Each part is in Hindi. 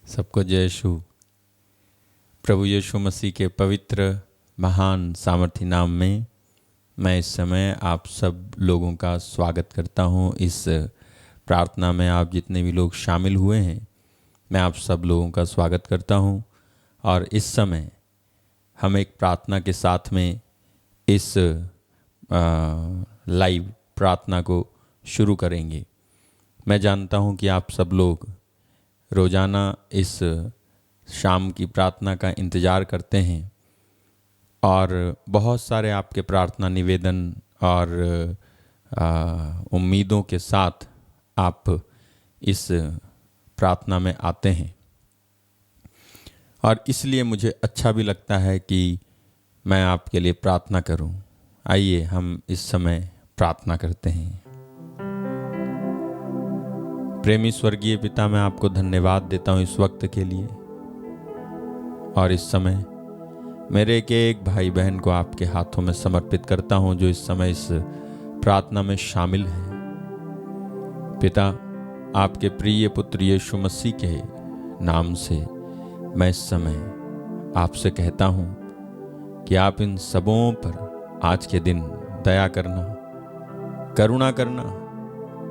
सबको जय यीशु। प्रभु यीशु मसीह के पवित्र महान सामर्थी नाम में मैं इस समय आप सब लोगों का स्वागत करता हूं। इस प्रार्थना में आप जितने भी लोग शामिल हुए हैं, मैं आप सब लोगों का स्वागत करता हूं। और इस समय हम एक प्रार्थना के साथ में इस लाइव प्रार्थना को शुरू करेंगे। मैं जानता हूं कि आप सब लोग रोज़ाना इस शाम की प्रार्थना का इंतज़ार करते हैं और बहुत सारे आपके प्रार्थना निवेदन और उम्मीदों के साथ आप इस प्रार्थना में आते हैं। और इसलिए मुझे अच्छा भी लगता है कि मैं आपके लिए प्रार्थना करूं। आइए हम इस समय प्रार्थना करते हैं। प्रेमी स्वर्गीय पिता, मैं आपको धन्यवाद देता हूं इस वक्त के लिए और इस समय मेरे के एक भाई बहन को आपके हाथों में समर्पित करता हूं जो इस समय इस प्रार्थना में शामिल हैं। पिता, आपके प्रिय पुत्र यीशु मसीह के नाम से मैं इस समय आपसे कहता हूं कि आप इन सबों पर आज के दिन दया करना, करुणा करना,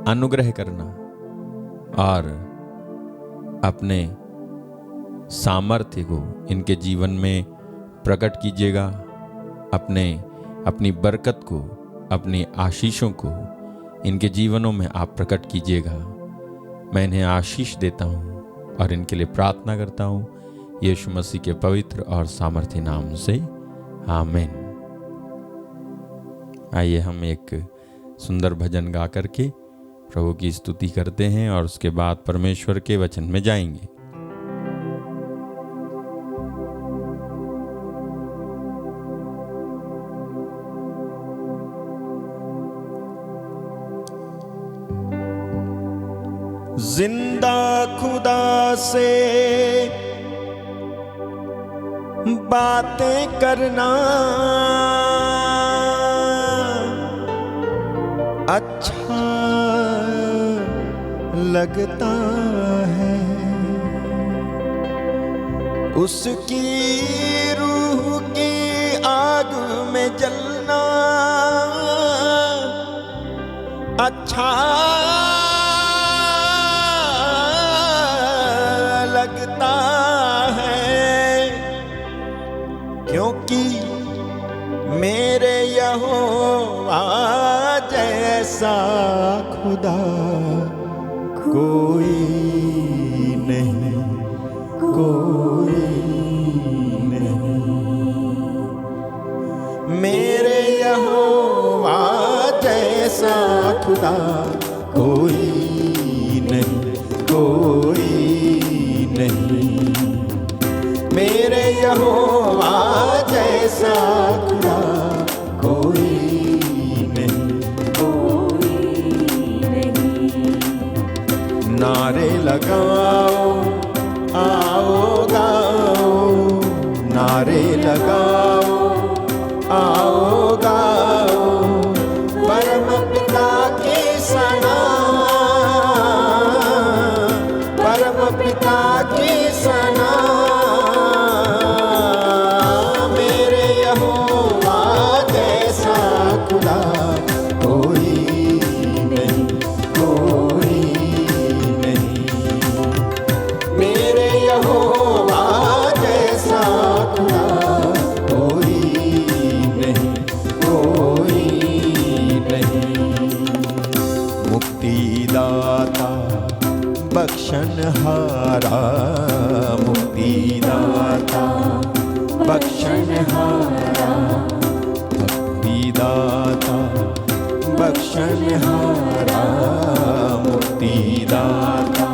अनुग्रह करना और अपने सामर्थ्य को इनके जीवन में प्रकट कीजिएगा। अपनी बरकत को, अपनी आशीषों को इनके जीवनों में आप प्रकट कीजिएगा। मैं इन्हें आशीष देता हूँ और इनके लिए प्रार्थना करता हूँ यीशु मसीह के पवित्र और सामर्थ्य नाम से, आमीन। आइए हम एक सुंदर भजन गा करके प्रभु की स्तुति करते हैं और उसके बाद परमेश्वर के वचन में जाएंगे। जिंदा खुदा से बातें करना अच्छा लगता है, उसकी रूह की आग में जलना अच्छा लगता है, क्योंकि मेरे यहोवा जैसा खुदा कोई नहीं, कोई नहीं। मेरे यहोवा जैसा खुदा कोई नहीं, कोई नहीं। मेरे यहोवा जैसा खुदा कोई नहीं, कोई नहीं। नारे लगाओ, आओ गाओ, नारे लगाओ, आओ गाओ, परम पिता के सना, परम पिता के सना। मेरे यहोवा जैसा खुदा कोई नहीं, कोई नहीं। मेरे यहोवा जैसा खुदा कोई नहीं, कोई नहीं। मुक्तिदाता बख्शनहारा, मुक्तिदाता बख्शनहारा, मुक्तिदाता बख्शनहारा, मुक्तिदाता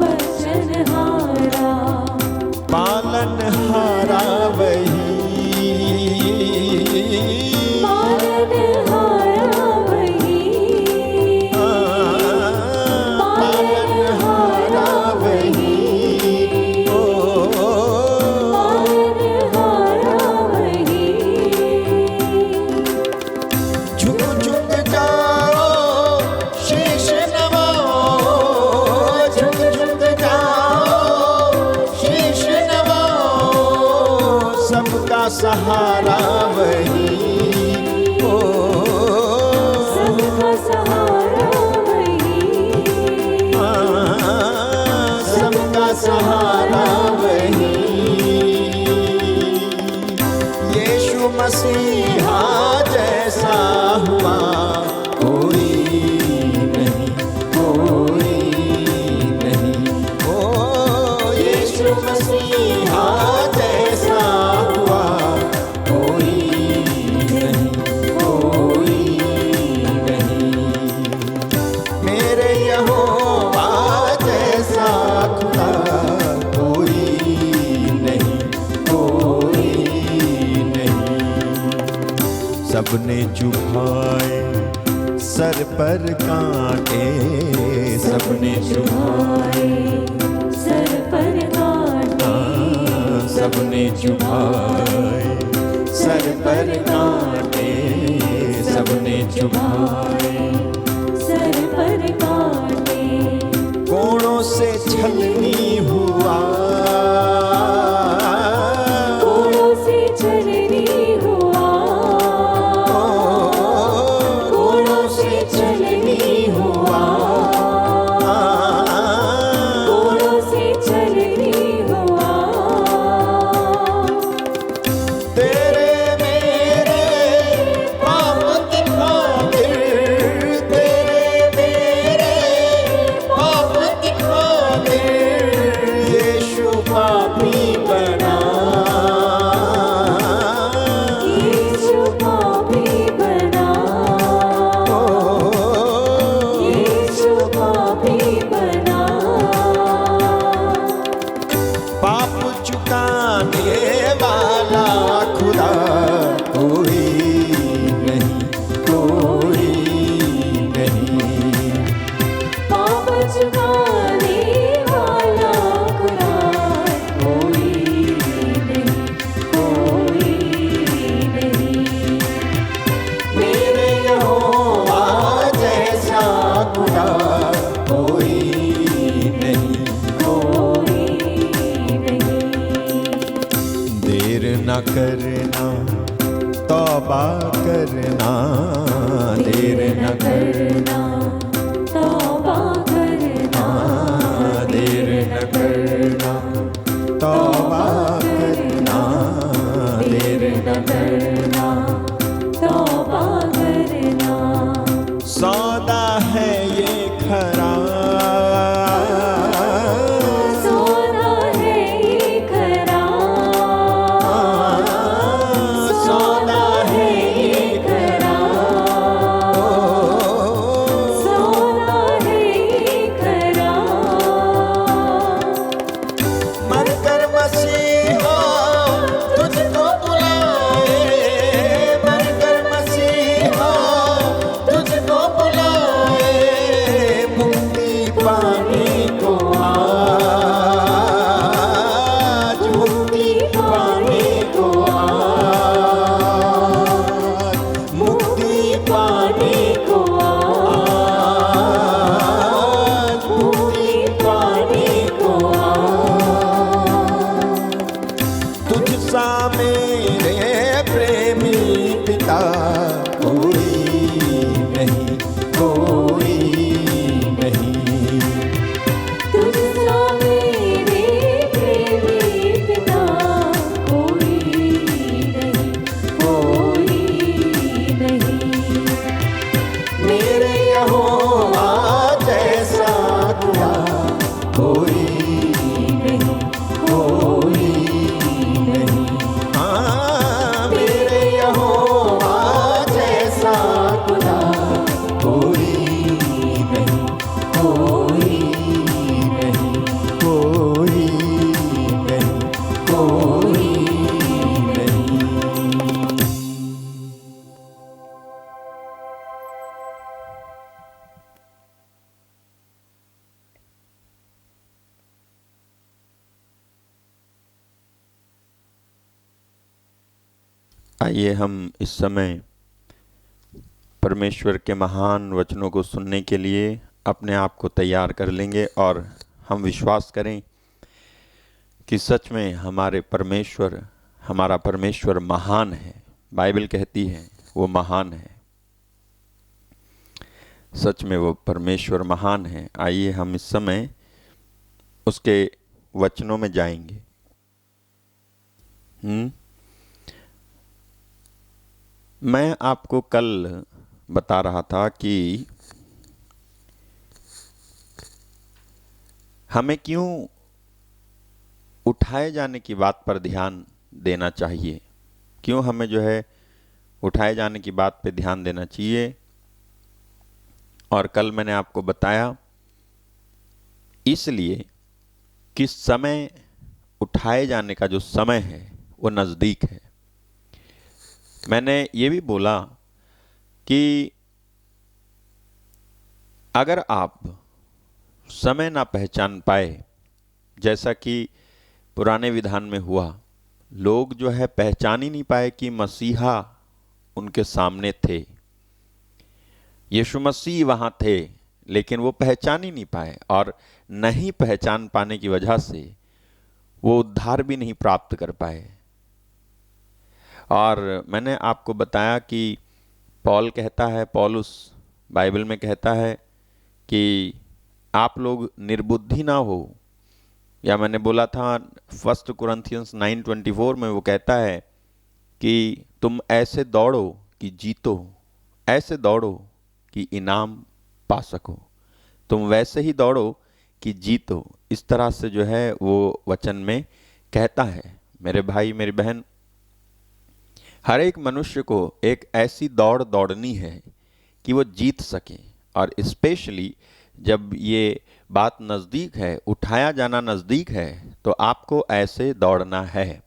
बख्शनहारा, पालनहारा वही, पालनहारा वही, पालनहारा वही, पालनहारा वही। झुक झुक जाओ, शीश नवाओ, सहारा वही, ओ सबका सहारा वही, सबका सहारा वही। यीशु मसीहा जैसा हुआ कोई नहीं, कोई नहीं। ओ यीशु मसीहा जैसा हुआ कोई नहीं, कोई नहीं। मेरे यहोवा जैसा खुदा कोई नहीं, कोई नहीं। सबने चुभाए सर पर कांटे, सबने चुभाए सर पर कांटे, सबने चुभाए सर पर कांटे, सबने चुभाए सर पर कांटे। कोड़ों से छलनी हुआ, कोड़ों से छलनी हुआ, कोड़ों से छलनी हुआ, कोड़ों से छलनी हुआ। तेरे मेरे पाप की खातिर, तेरे मेरे पाप की खातिर यीशु पापी बना, यीशु पापी बना, यीशु पापी बना। पाप चुकाने वाला खुदा कोई नहीं, कोई नहीं। पाप चुकाने वाला खुदा कोई नहीं, कोई नहीं। मेरे यहोवा जैसा खुदा कोई नहीं, कोई नहीं। देर न करना तौबा करना, देर न करना तौबा करना, देर न करना तौबा करना, देर न करना तौबा करना। सौदा है ये खरा, सौदा है ये खरा, सौदा है ये खरा, सौदा है ये खरा। मरकर मसीहा तुझको बुलाए, मरकर मसीहा तुझको बुलाए। मुक्ति पाने को आज, मुक्ति पाने को आज, मुक्ति पाने को आज, मुक्ति पाने को आज। तुझ सा मेरे प्रेमी पिता कोई नहीं, कोई नहीं। तुझ सा मेरे प्रेमी पिता कोई नहीं, कोई नहीं। मेरे यहोवा जैसा खुदा कोई नहीं, कोई नहीं। हाँ, मेरे यहोवा जैसा खुदा कोई नहीं, कोई नहीं, कोई नहीं, कोई नहीं। आइए हम इस समय परमेश्वर के महान वचनों को सुनने के लिए अपने आप को तैयार कर लेंगे और हम विश्वास करें कि सच में हमारे परमेश्वर हमारा परमेश्वर महान है। बाइबल कहती है वो महान है, सच में वो परमेश्वर महान है। आइए हम इस समय उसके वचनों में जाएंगे। मैं आपको कल बता रहा था कि हमें क्यों उठाए जाने की बात पर ध्यान देना चाहिए, क्यों हमें जो है उठाए जाने की बात पे ध्यान देना चाहिए। और कल मैंने आपको बताया इसलिए कि समय उठाए जाने का जो समय है वो नज़दीक है। मैंने ये भी बोला कि अगर आप समय ना पहचान पाए, जैसा कि पुराने विधान में हुआ, लोग जो है पहचान ही नहीं पाए कि मसीहा उनके सामने थे, यीशु मसीह वहाँ थे, लेकिन वो पहचान ही नहीं पाए। और नहीं पहचान पाने की वजह से वो उद्धार भी नहीं प्राप्त कर पाए। और मैंने आपको बताया कि पौल कहता है, पौलुस बाइबल में कहता है कि आप लोग निर्बुद्धि ना हो, या मैंने बोला था 1 कुरिन्थियंस 9:24 में वो कहता है कि तुम ऐसे दौड़ो कि जीतो, ऐसे दौड़ो कि इनाम पा सको, तुम वैसे ही दौड़ो कि जीतो। इस तरह से जो है वो वचन में कहता है। मेरे भाई मेरी बहन, हर एक मनुष्य को एक ऐसी दौड़ दौड़नी है कि वो जीत सके। और स्पेशली जब ये बात नज़दीक है, उठाया जाना नज़दीक है, तो आपको ऐसे दौड़ना है।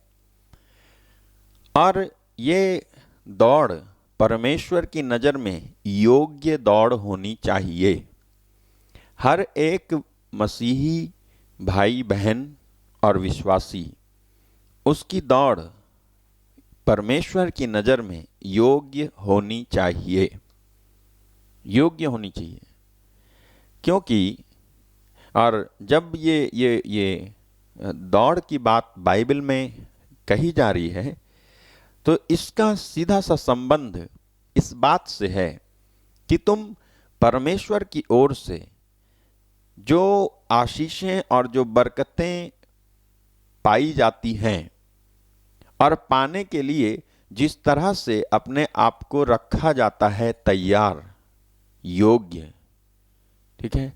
और ये दौड़ परमेश्वर की नज़र में योग्य दौड़ होनी चाहिए। हर एक मसीही भाई बहन और विश्वासी, उसकी दौड़ परमेश्वर की नज़र में योग्य होनी चाहिए, योग्य होनी चाहिए। क्योंकि और जब ये दौड़ की बात बाइबल में कही जा रही है, तो इसका सीधा सा संबंध इस बात से है कि तुम परमेश्वर की ओर से जो आशीषें और जो बरकतें पाई जाती हैं, और पाने के लिए जिस तरह से अपने आप को रखा जाता है तैयार, योग्य, ठीक है,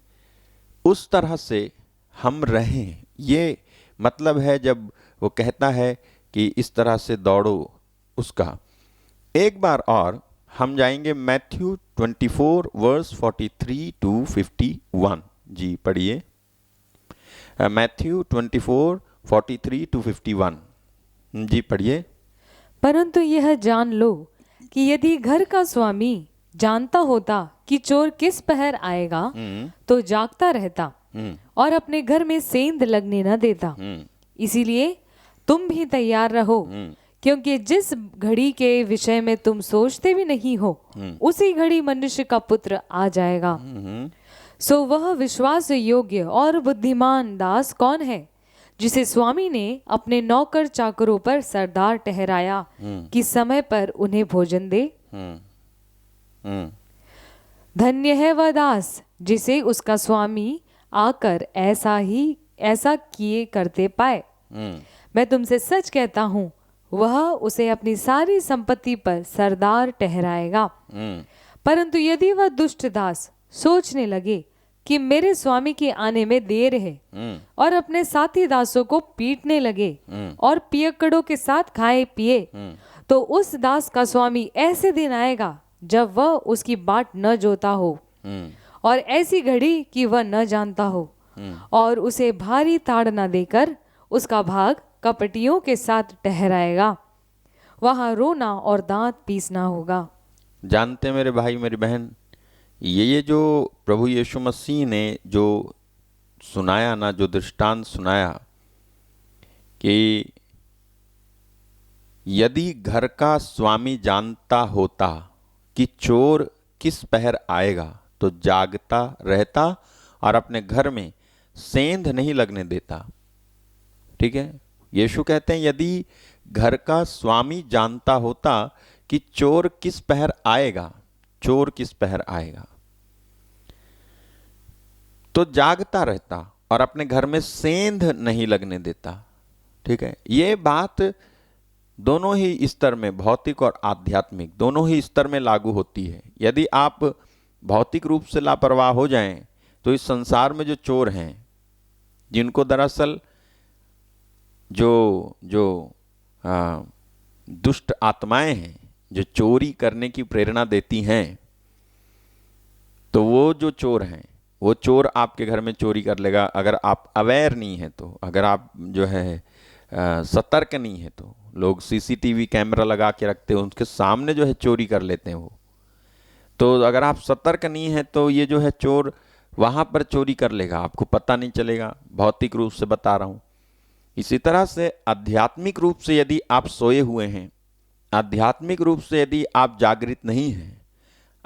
उस तरह से हम रहें। ये मतलब है जब वो कहता है कि इस तरह से दौड़ो उसका। एक बार और हम जाएंगे मैथ्यू 24 वर्स 43 to 51। जी पढ़िए, मैथ्यू 24 43 to 51। जी पढ़िए। परंतु यह जान लो कि यदि घर का स्वामी जानता होता कि चोर किस पहर आएगा, तो जागता रहता और अपने घर में सेंध लगने न देता। इसीलिए तुम भी तैयार रहो, क्योंकि जिस घड़ी के विषय में तुम सोचते भी नहीं हो, उसी घड़ी मनुष्य का पुत्र आ जाएगा। सो वह विश्वास योग्य और बुद्धिमान दास कौन है, जिसे स्वामी ने अपने नौकर चाकरों पर सरदार ठहराया कि समय पर उन्हें भोजन दे। धन्य है वह दास जिसे उसका स्वामी आकर ऐसा किए करते पाए। मैं तुमसे सच कहता हूँ, वह उसे अपनी सारी संपत्ति पर सरदार ठहराएगा। परंतु यदि वह दुष्ट दास सोचने लगे कि मेरे स्वामी के आने में देर है, और अपने साथी दासों को पीटने लगे और पियक्कड़ों के साथ खाए पिए, तो उस दास का स्वामी ऐसे दिन आएगा जब वह उसकी बाट न जोता हो, और ऐसी घड़ी कि वह न जानता हो, और उसे भारी ताड़ न देकर उसका भाग कपटियों के साथ ठहराएगा। वहां रोना और दांत पीसना होगा। जानते मेरे भाई मेरी बहन, ये जो प्रभु यीशु मसीह ने जो सुनाया ना, जो दृष्टांत सुनाया कि यदि घर का स्वामी जानता होता कि चोर किस पहर आएगा, तो जागता रहता और अपने घर में सेंध नहीं लगने देता। ठीक है, यीशु कहते हैं यदि घर का स्वामी जानता होता कि चोर किस पहर आएगा, चोर किस पहर आएगा, तो जागता रहता और अपने घर में सेंध नहीं लगने देता। ठीक है, ये बात दोनों ही स्तर में, भौतिक और आध्यात्मिक दोनों ही स्तर में लागू होती है। यदि आप भौतिक रूप से लापरवाह हो जाएं तो इस संसार में जो चोर हैं, जिनको दरअसल जो दुष्ट आत्माएं हैं जो चोरी करने की प्रेरणा देती हैं, तो वो जो चोर हैं, वो चोर आपके घर में चोरी कर लेगा अगर आप अवेयर नहीं है तो, अगर आप जो है सतर्क नहीं है तो। लोग सीसीटीवी कैमरा लगा के रखते हैं, उनके सामने जो है चोरी कर लेते हैं वो। तो अगर आप सतर्क नहीं है तो ये जो है चोर वहाँ पर चोरी कर लेगा, आपको पता नहीं चलेगा। भौतिक रूप से बता रहा हूँ। इसी तरह से आध्यात्मिक रूप से यदि आप सोए हुए हैं, आध्यात्मिक रूप से यदि आप जागृत नहीं हैं,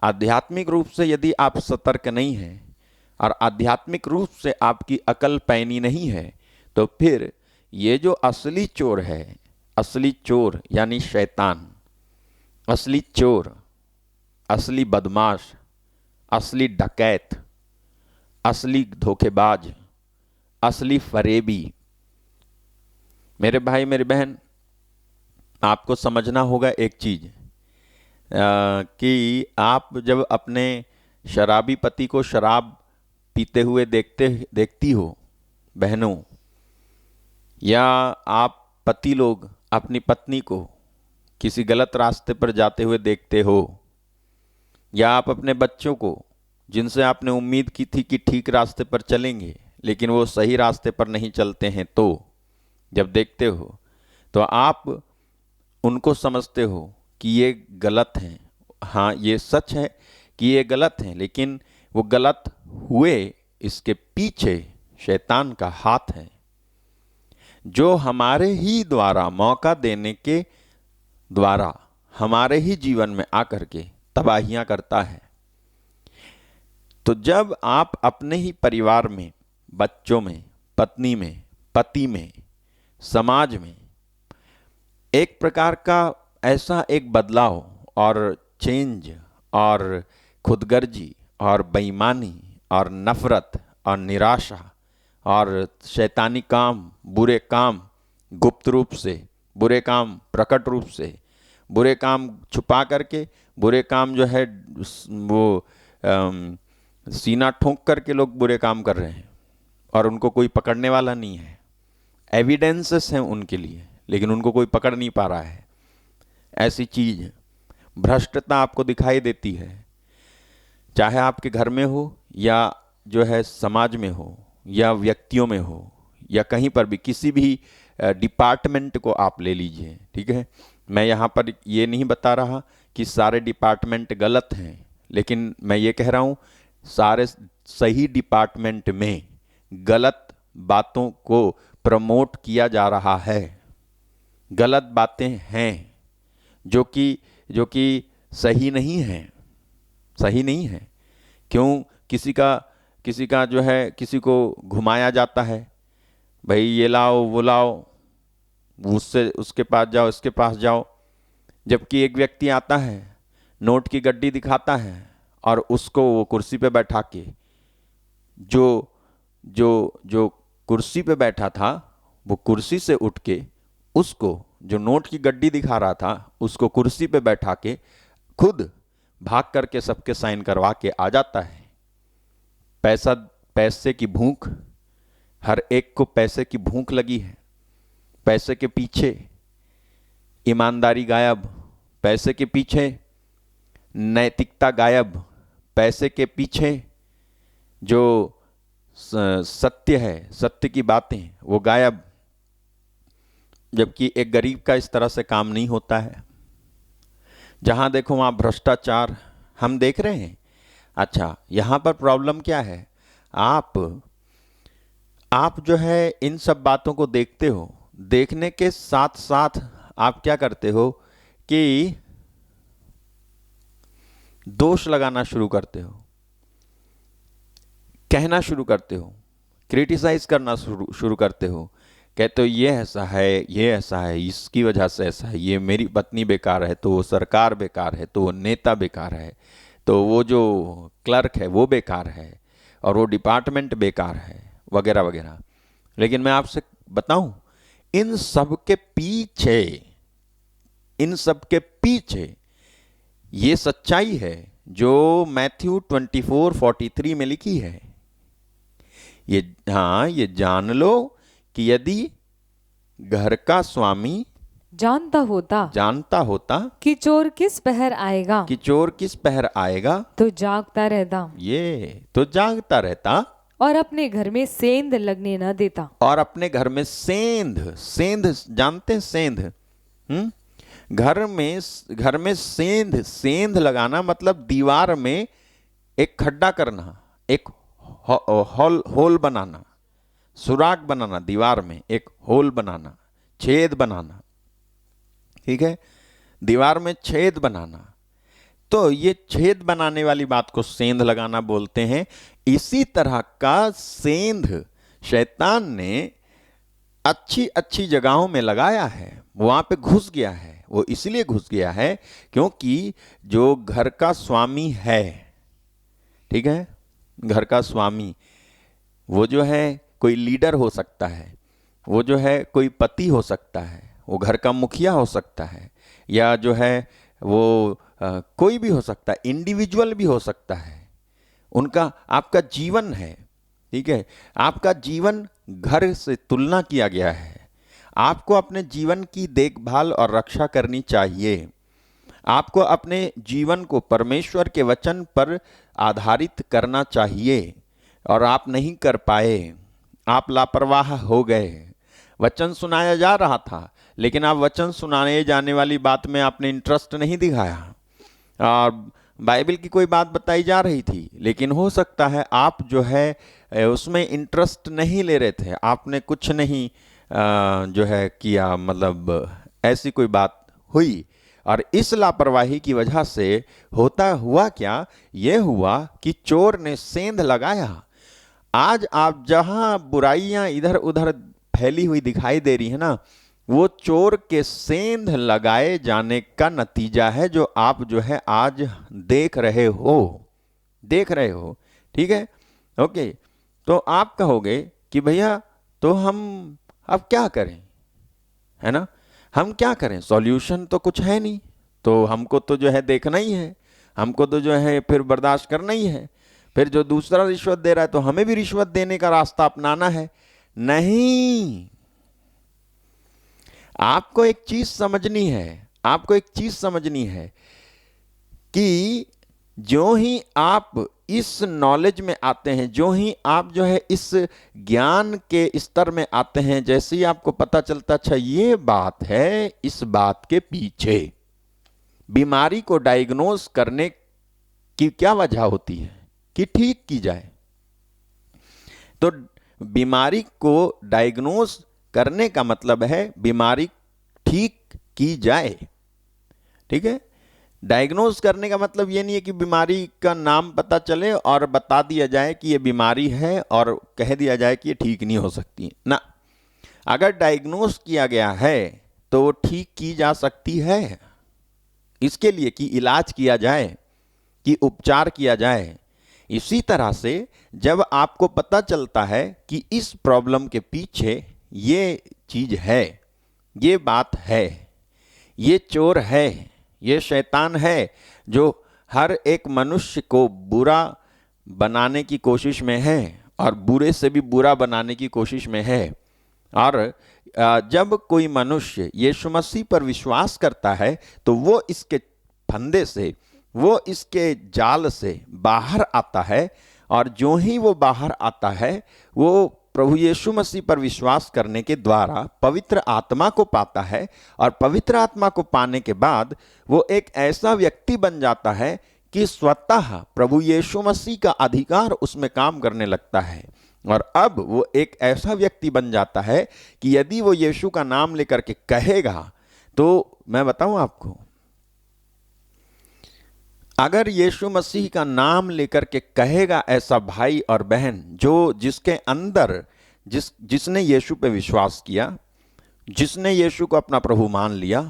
आध्यात्मिक रूप से यदि आप सतर्क नहीं हैं और आध्यात्मिक रूप से आपकी अकल पैनी नहीं है, तो फिर ये जो असली चोर है, असली चोर यानी शैतान, असली चोर, असली बदमाश, असली डकैत, असली धोखेबाज, असली फरेबी, मेरे भाई मेरी बहन, आपको समझना होगा एक चीज कि आप जब अपने शराबी पति को शराब पीते हुए देखती हो बहनों, या आप पति लोग अपनी पत्नी को किसी गलत रास्ते पर जाते हुए देखते हो, या आप अपने बच्चों को जिनसे आपने उम्मीद की थी कि ठीक रास्ते पर चलेंगे लेकिन वो सही रास्ते पर नहीं चलते हैं, तो जब देखते हो तो आप उनको समझते हो कि ये गलत हैं। हाँ, ये सच है कि ये गलत हैं, लेकिन वो गलत हुए इसके पीछे शैतान का हाथ है, जो हमारे ही द्वारा, मौका देने के द्वारा हमारे ही जीवन में आकर के तबाहियां करता है। तो जब आप अपने ही परिवार में, बच्चों में, पत्नी में, पति में, समाज में एक प्रकार का ऐसा एक बदलाव और चेंज और खुदगर्जी और बेईमानी और नफरत और निराशा और शैतानी काम, बुरे काम गुप्त रूप से, बुरे काम प्रकट रूप से, बुरे काम छुपा करके, बुरे काम जो है वो सीना ठोंक करके लोग बुरे काम कर रहे हैं और उनको कोई पकड़ने वाला नहीं है। एविडेंसेस हैं उनके लिए, लेकिन उनको कोई पकड़ नहीं पा रहा है। ऐसी चीज भ्रष्टता आपको दिखाई देती है, चाहे आपके घर में हो या जो है समाज में हो या व्यक्तियों में हो या कहीं पर भी, किसी भी डिपार्टमेंट को आप ले लीजिए। ठीक है, मैं यहाँ पर ये नहीं बता रहा कि सारे डिपार्टमेंट गलत हैं, लेकिन मैं ये कह रहा हूँ सारे सही डिपार्टमेंट में गलत बातों को प्रमोट किया जा रहा है। गलत बातें हैं जो कि सही नहीं हैं, सही नहीं है। क्यों? किसी का जो है, किसी को घुमाया जाता है, भाई ये लाओ वो लाओ, उससे उसके पास जाओ, इसके पास जाओ, जबकि एक व्यक्ति आता है, नोट की गड्डी दिखाता है और उसको वो कुर्सी पे बैठा के, जो कुर्सी पे बैठा था वो कुर्सी से उठ के उसको, जो नोट की गड्डी दिखा रहा था, उसको कुर्सी पे बैठा के खुद भाग करके सबके साइन करवा के आ जाता है। पैसे की भूख, हर एक को पैसे की भूख लगी है। पैसे के पीछे ईमानदारी गायब, पैसे के पीछे नैतिकता गायब, पैसे के पीछे जो सत्य है, सत्य की बातें वो गायब। जबकि एक गरीब का इस तरह से काम नहीं होता है। जहां देखो वहां भ्रष्टाचार हम देख रहे हैं। अच्छा, यहां पर प्रॉब्लम क्या है? आप जो है इन सब बातों को देखते हो, देखने के साथ साथ आप क्या करते हो कि दोष लगाना शुरू करते हो, कहना शुरू करते हो, क्रिटिसाइज करना शुरू करते हो कहते हो ये ऐसा है, ये ऐसा है, इसकी वजह से ऐसा है, ये मेरी पत्नी बेकार है, तो वो सरकार बेकार है, तो वो नेता बेकार है, तो वो जो क्लर्क है वो बेकार है, और वो डिपार्टमेंट बेकार है, वगैरह वगैरह। लेकिन मैं आपसे बताऊं, इन सब के पीछे ये सच्चाई है जो मैथ्यू 24:43 में लिखी है। ये जान लो कि यदि घर का स्वामी जानता होता कि चोर किस पहर आएगा तो जागता रहता और अपने घर में सेंध लगने न देता। और अपने घर में सेंध जानते हैं? सेंध घर में सेंध लगाना मतलब दीवार में एक खड्डा करना, एक होल बनाना, सुराख बनाना, दीवार में एक होल बनाना, छेद बनाना, ठीक है, दीवार में छेद बनाना। तो ये छेद बनाने वाली बात को सेंध लगाना बोलते हैं। इसी तरह का सेंध शैतान ने अच्छी अच्छी जगहों में लगाया है, वहां पे घुस गया है। वो इसलिए घुस गया है क्योंकि जो घर का स्वामी है, ठीक है, घर का स्वामी वो जो है कोई लीडर हो सकता है, वो जो है कोई पति हो सकता है, वो घर का मुखिया हो सकता है, या जो है वो कोई भी हो सकता है, इंडिविजुअल भी हो सकता है। उनका आपका जीवन है, ठीक है, आपका जीवन घर से तुलना किया गया है। आपको अपने जीवन की देखभाल और रक्षा करनी चाहिए। आपको अपने जीवन को परमेश्वर के वचन पर आधारित करना चाहिए, और आप नहीं कर पाए, आप लापरवाह हो गए। वचन सुनाया जा रहा था, लेकिन आप वचन सुनाने जाने वाली बात में आपने इंटरेस्ट नहीं दिखाया। और बाइबल की कोई बात बताई जा रही थी, लेकिन हो सकता है आप जो है उसमें इंटरेस्ट नहीं ले रहे थे, आपने कुछ नहीं जो है किया, मतलब ऐसी कोई बात हुई। और इस लापरवाही की वजह से हुआ क्या, ये हुआ कि चोर ने सेंध लगाया। आज आप जहां बुराइयां इधर उधर फैली हुई दिखाई दे रही है ना, वो चोर के सेंध लगाए जाने का नतीजा है, जो आप जो है आज देख रहे हो, ठीक है, ओके। तो आप कहोगे कि भैया तो हम अब क्या करें, है ना, हम क्या करें, सॉल्यूशन तो कुछ है नहीं, तो हमको तो जो है देखना ही है, हमको तो जो है फिर बर्दाश्त करना ही है, फिर जो दूसरा रिश्वत दे रहा है तो हमें भी रिश्वत देने का रास्ता अपनाना है। नहीं, आपको एक चीज समझनी है, कि जो ही आप इस नॉलेज में आते हैं, जो ही आप जो है इस ज्ञान के स्तर में आते हैं, जैसे ही आपको पता चलता अच्छा ये बात है, इस बात के पीछे बीमारी को डायग्नोज करने की क्या वजह होती है कि ठीक की जाए। तो बीमारी को डायग्नोज करने का मतलब है बीमारी ठीक की जाए, ठीक है। डायग्नोज करने का मतलब ये नहीं है कि बीमारी का नाम पता चले और बता दिया जाए कि ये बीमारी है और कह दिया जाए कि ये ठीक नहीं हो सकती ना। अगर डायग्नोज किया गया है तो वो ठीक की जा सकती है, इसके लिए कि इलाज किया जाए, कि उपचार किया जाए। इसी तरह से जब आपको पता चलता है कि इस प्रॉब्लम के पीछे ये चीज है, ये बात है, ये चोर है, ये शैतान है, जो हर एक मनुष्य को बुरा बनाने की कोशिश में है और बुरे से भी बुरा बनाने की कोशिश में है। और जब कोई मनुष्य यीशु मसीह पर विश्वास करता है तो वो इसके फंदे से, वो इसके जाल से बाहर आता है, और जो ही वो बाहर आता है वो प्रभु यीशु मसीह पर विश्वास करने के द्वारा पवित्र आत्मा को पाता है, और पवित्र आत्मा को पाने के बाद वो एक ऐसा व्यक्ति बन जाता है कि स्वतः प्रभु यीशु मसीह का अधिकार उसमें काम करने लगता है। और अब वो एक ऐसा व्यक्ति बन जाता है कि यदि वो यीशु का नाम लेकर के कहेगा, तो मैं बताऊं आपको, अगर यीशु मसीह का नाम लेकर के कहेगा ऐसा भाई और बहन जो जिसके अंदर जिसने यीशु पे विश्वास किया, जिसने यीशु को अपना प्रभु मान लिया,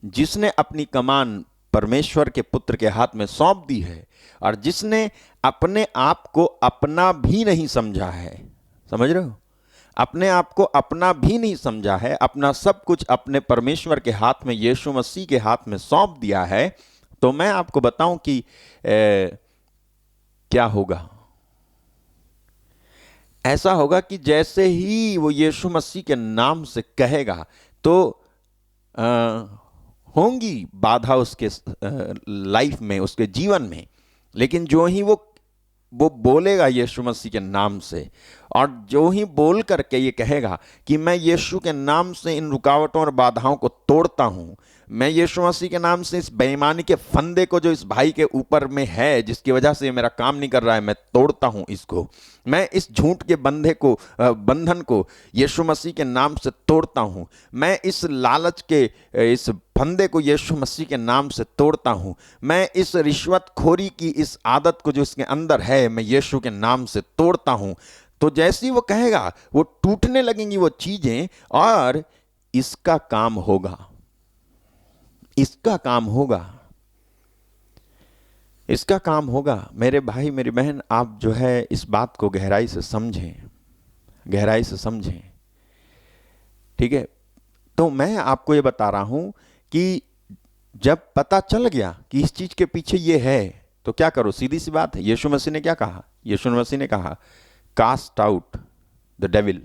जिसने अपनी कमान परमेश्वर के पुत्र के हाथ में सौंप दी है, और जिसने अपने आप को अपना भी नहीं समझा है, समझ रहे हो, अपने आप को अपना भी नहीं समझा है, अपना सब कुछ अपने परमेश्वर के हाथ में, यीशु मसीह के हाथ में सौंप दिया है, तो मैं आपको बताऊं कि क्या होगा। ऐसा होगा कि जैसे ही वो यीशु मसीह के नाम से कहेगा तो होंगी बाधा उसके लाइफ में, उसके जीवन में, लेकिन जो ही वो बोलेगा यीशु मसीह के नाम से, और जो ही बोल करके ये कहेगा कि मैं यीशु के नाम से इन रुकावटों और बाधाओं को तोड़ता हूं, मैं यीशु मसीह के नाम से इस बेईमानी के फंदे को जो इस भाई के ऊपर में है, जिसकी वजह से मेरा काम नहीं कर रहा है, मैं तोड़ता हूं इसको, मैं इस झूठ के बंधन को यीशु मसीह के नाम से तोड़ता हूं, मैं इस लालच के इस फंदे को यीशु मसीह के नाम से तोड़ता हूं, मैं इस रिश्वतखोरी की इस आदत को जो इसके अंदर है, मैं यीशु के नाम से तोड़ता हूं। तो जैसे ही वो कहेगा वो टूटने लगेंगी वो चीजें, और इसका काम होगा, इसका काम होगा, इसका काम होगा। मेरे भाई मेरी बहन, आप जो है इस बात को गहराई से समझें, गहराई से समझें, ठीक है। तो मैं आपको ये बता रहा हूं कि जब पता चल गया कि इस चीज के पीछे ये है, तो क्या करो, सीधी सी बात है। यीशु मसीह ने क्या कहा? यीशु मसीह ने कहा कास्ट आउट द डेविल।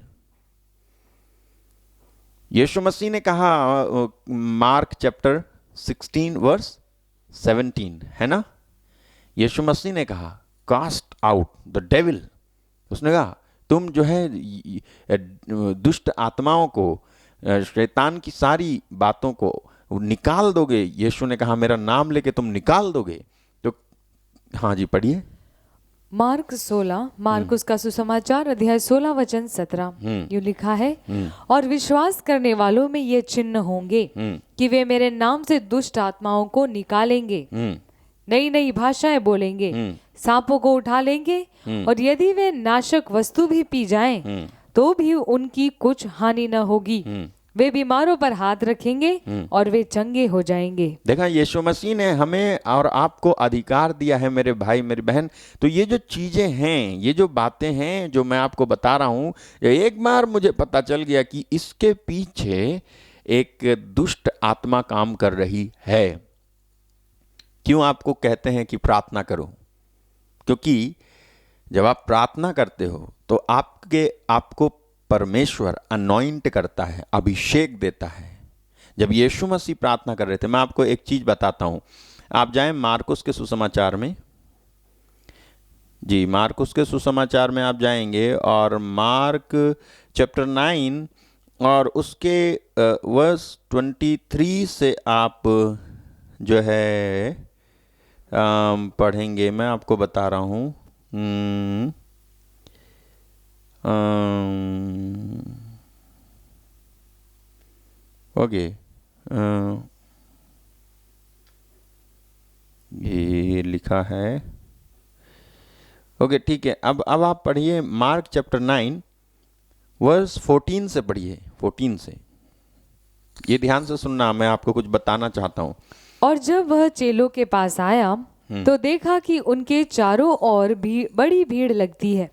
यीशु मसीह ने कहा मार्क चैप्टर 16 वर्स 17, है ना, यीशु मसीह ने कहा कास्ट आउट द डेविल। उसने कहा तुम जो है दुष्ट आत्माओं को, शैतान की सारी बातों को निकाल दोगे। यीशु ने कहा मेरा नाम लेके तुम निकाल दोगे। तो हाँ जी, पढ़िए। मार्क 16, मार्कुस का सुसमाचार अध्याय 16 वचन 17 यूं लिखा है, और विश्वास करने वालों में ये चिन्ह होंगे कि वे मेरे नाम से दुष्ट आत्माओं को निकालेंगे, नई नई भाषाएं बोलेंगे, सांपों को उठा लेंगे, और यदि वे नाशक वस्तु भी पी जाएं तो भी उनकी कुछ हानि न होगी। वे बीमारों पर हाथ रखेंगे और वे चंगे हो जाएंगे। देखा, यीशु मसीह ने हमें और आपको अधिकार दिया है मेरे भाई मेरी बहन। तो ये जो चीजें हैं, ये जो बातें हैं जो मैं आपको बता रहा हूं, एक बार मुझे पता चल गया कि इसके पीछे एक दुष्ट आत्मा काम कर रही है। क्यों आपको कहते हैं कि प्रार्थना करो? क्योंकि जब आप प्रार्थना करते हो तो आपको परमेश्वर अनॉइंट करता है, अभिषेक देता है। जब यीशु मसीह प्रार्थना कर रहे थे, मैं आपको एक चीज बताता हूं। आप जाएं मार्कुस के सुसमाचार में, जी मार्कुस के सुसमाचार में आप जाएंगे, और मार्क चैप्टर 9 और उसके वर्स 23 से आप जो है पढ़ेंगे। मैं आपको बता रहा हूं। ओके, ये लिखा है। ओके, ठीक है। अब आप पढ़िए मार्क चैप्टर 9 वर्स 14 से पढ़िए, 14 से। ये ध्यान से सुनना, मैं आपको कुछ बताना चाहता हूँ। और जब वह चेलों के पास आया तो देखा कि उनके चारों ओर बड़ी भीड़ लगती है,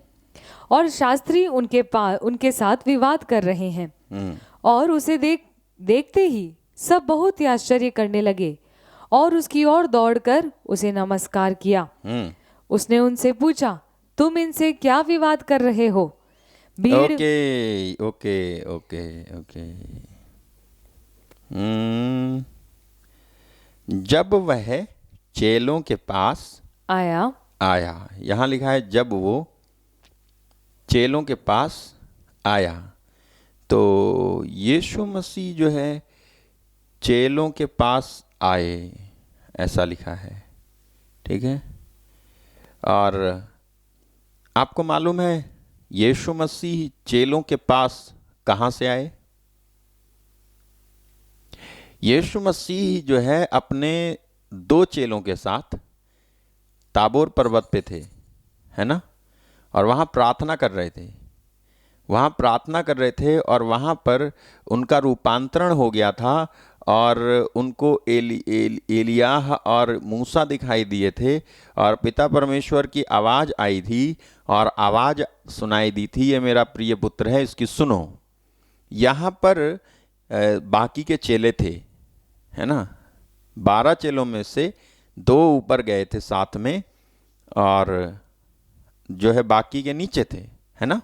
और शास्त्री उनके साथ विवाद कर रहे हैं। और उसे देखते ही सब बहुत ही आश्चर्य करने लगे और उसकी ओर दौड़कर उसे नमस्कार किया। उसने उनसे पूछा, तुम इनसे क्या विवाद कर रहे हो? भीड़ ओके। जब वह चेलों के पास आया, यहां लिखा है जब वो चेलों के पास आया। तो यीशु मसीह जो है चेलों के पास आए, ऐसा लिखा है, ठीक है। और आपको मालूम है यीशु मसीह चेलों के पास कहां से आए? यीशु मसीह जो है अपने 2 चेलों के साथ ताबोर पर्वत पे थे, है ना, और वहां प्रार्थना कर रहे थे। वहाँ प्रार्थना कर रहे थे और वहाँ पर उनका रूपांतरण हो गया था और उनको एलियाह और मूसा दिखाई दिए थे और पिता परमेश्वर की आवाज़ आई थी और आवाज़ सुनाई दी थी, ये मेरा प्रिय पुत्र है, इसकी सुनो। यहाँ पर बाकी के चेले थे, है ना, 12 चेलों में से 2 ऊपर गए थे साथ में और जो है बाकी के नीचे थे, है ना।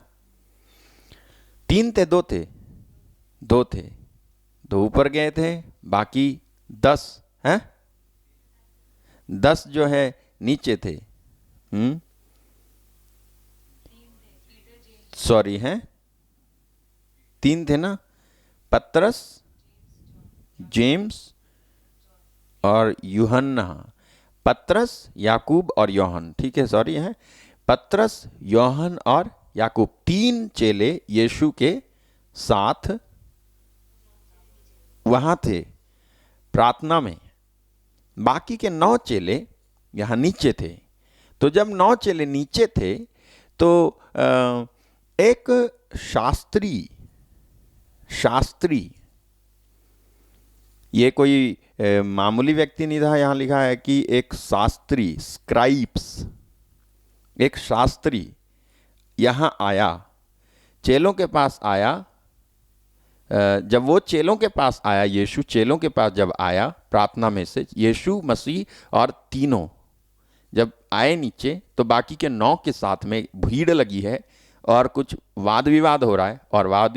3 थे, 2 थे, 2 थे, 2 ऊपर गए थे, बाकी 10 हैं, 10 जो है नीचे थे। सॉरी हैं, 3 थे ना, पतरस, जेम्स और यूहन्ना। पतरस, याकूब और योहन, ठीक है, सॉरी है, पतरस, योहन और याकूब, 3 चेले यीशु के साथ वहां थे प्रार्थना में। बाकी के 9 चेले यहां नीचे थे। तो जब 9 चेले नीचे थे तो एक शास्त्री, ये कोई मामूली व्यक्ति नहीं था, यहां लिखा है कि एक शास्त्री, स्क्राइब्स, एक शास्त्री यहां आया, चेलों के पास आया। जब वो चेलों के पास आया, यीशु चेलों के पास जब आया प्रार्थना में से, यीशु मसीह और तीनों जब आए नीचे, तो बाकी के 9 के साथ में भीड़ लगी है और कुछ वाद विवाद हो रहा है, और वाद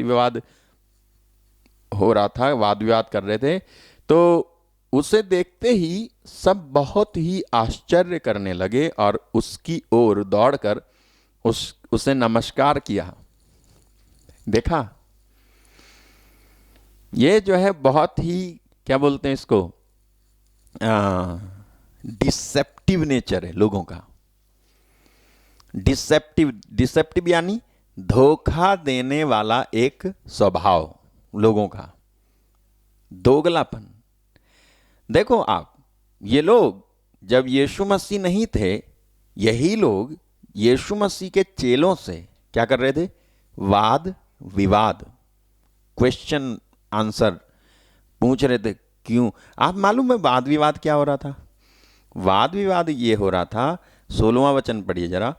विवाद कर रहे थे। तो उसे देखते ही सब बहुत ही आश्चर्य करने लगे और उसकी ओर दौड़कर उसे नमस्कार किया। देखा, ये जो है बहुत ही, क्या बोलते हैं इसको, डिसेप्टिव नेचर है लोगों का। डिसेप्टिव यानी धोखा देने वाला एक स्वभाव लोगों का, दोगलापन। देखो आप, ये लोग जब यीशु मसीह नहीं थे, यही लोग यीशु मसीह के चेलों से क्या कर रहे थे, वाद विवाद, क्वेश्चन आंसर पूछ रहे थे। क्यों? आप मालूम है वाद विवाद क्या हो रहा था? वाद विवाद ये हो रहा था, 16वां वचन पढ़िए जरा।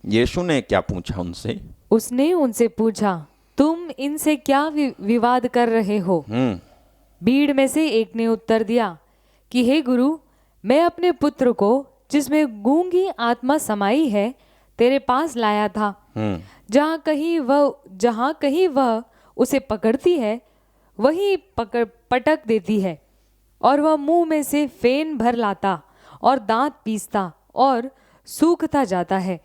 यीशु ने क्या पूछा उनसे? उसने उनसे पूछा, तुम इनसे क्या विवाद कर रहे हो? भीड़ में से एक ने उत्तर दिया कि हे गुरु, मैं अपने पुत्र को, जिसमें गूंगी आत्मा समाई है, तेरे पास लाया था। जहाँ कहीं वह उसे पकड़ती है, वही पटक देती है, और वह मुंह में से फेन भर लाता और दांत पीसता और सूखता जाता है।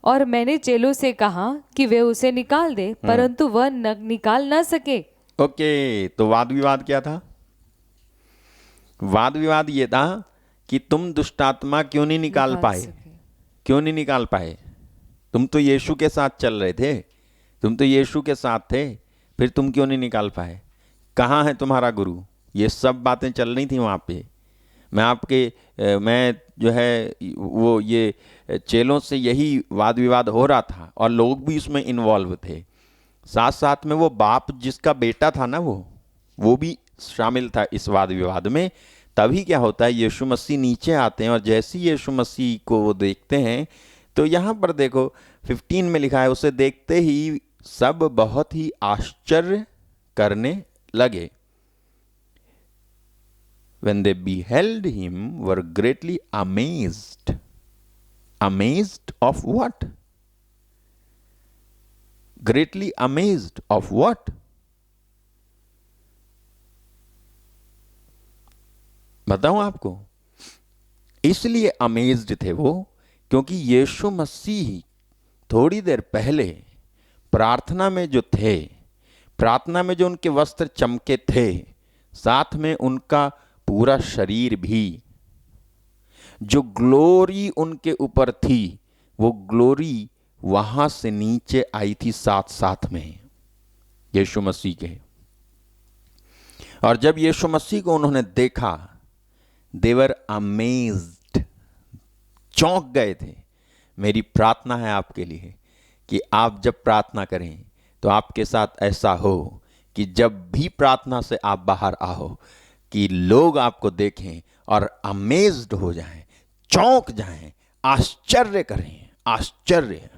और मैंने चेलों से कहा कि वे उसे निकाल दे, परंतु वह निकाल न सके। ओके, तो वाद विवाद क्या था? वाद विवाद ये था कि तुम दुष्टात्मा क्यों नहीं निकाल पाए? क्यों नहीं निकाल पाए? तुम तो यीशु के साथ चल रहे थे, तुम तो यीशु के साथ थे, फिर तुम क्यों नहीं निकाल पाए? कहाँ है तुम्हारा गुरु? ये सब बातें चल रही थी वहाँ पे। मैं जो है वो ये चेलों से यही वाद विवाद हो रहा था और लोग भी उसमें इन्वॉल्व थे। साथ साथ में वो बाप जिसका बेटा था ना, वो भी शामिल था इस वाद विवाद में। तभी क्या होता है, यीशु मसीह नीचे आते हैं और जैसे ही यीशु मसीह को वो देखते हैं, तो यहाँ पर देखो 15 में लिखा है, उसे देखते ही सब बहुत ही आश्चर्य करने लगे। When they beheld him, were greatly amazed. Amazed of what? Greatly amazed of what? बताऊं आपको? इसलिए अमेज्ड थे वो, क्योंकि यीशु मसीह थोड़ी देर पहले प्रार्थना में जो थे, प्रार्थना में जो उनके वस्त्र चमके थे, साथ में उनका पूरा शरीर भी, जो ग्लोरी उनके ऊपर थी, वो ग्लोरी वहां से नीचे आई थी साथ साथ में यीशु मसीह के। और जब यीशु मसीह को उन्होंने देखा, they were amazed, चौंक गए थे। मेरी प्रार्थना है आपके लिए कि आप जब प्रार्थना करें तो आपके साथ ऐसा हो कि जब भी प्रार्थना से आप बाहर आओ कि लोग आपको देखें और अमेज्ड हो जाएं, चौंक जाएं, आश्चर्य करें, आश्चर्य।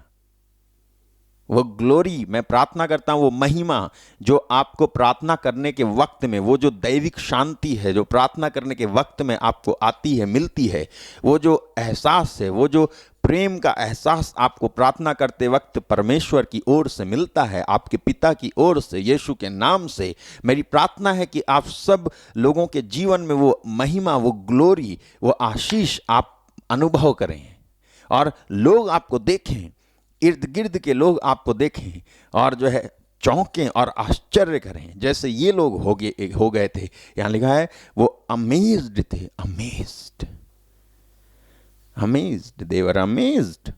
वो ग्लोरी, मैं प्रार्थना करता हूं, वो महिमा जो आपको प्रार्थना करने के वक्त में, वो जो दैविक शांति है जो प्रार्थना करने के वक्त में आपको आती है, मिलती है, वो जो एहसास है, वो जो प्रेम का एहसास आपको प्रार्थना करते वक्त परमेश्वर की ओर से मिलता है, आपके पिता की ओर से, यीशु के नाम से, मेरी प्रार्थना है कि आप सब लोगों के जीवन में वो महिमा, वो ग्लोरी, वो आशीष आप अनुभव करें और लोग आपको देखें, इर्द गिर्द के लोग आपको देखें और जो है चौंकें और आश्चर्य करें, जैसे ये लोग हो गए थे। यहां लिखा है वो अमेज्ड थे, amazed, amazed, they were amazed,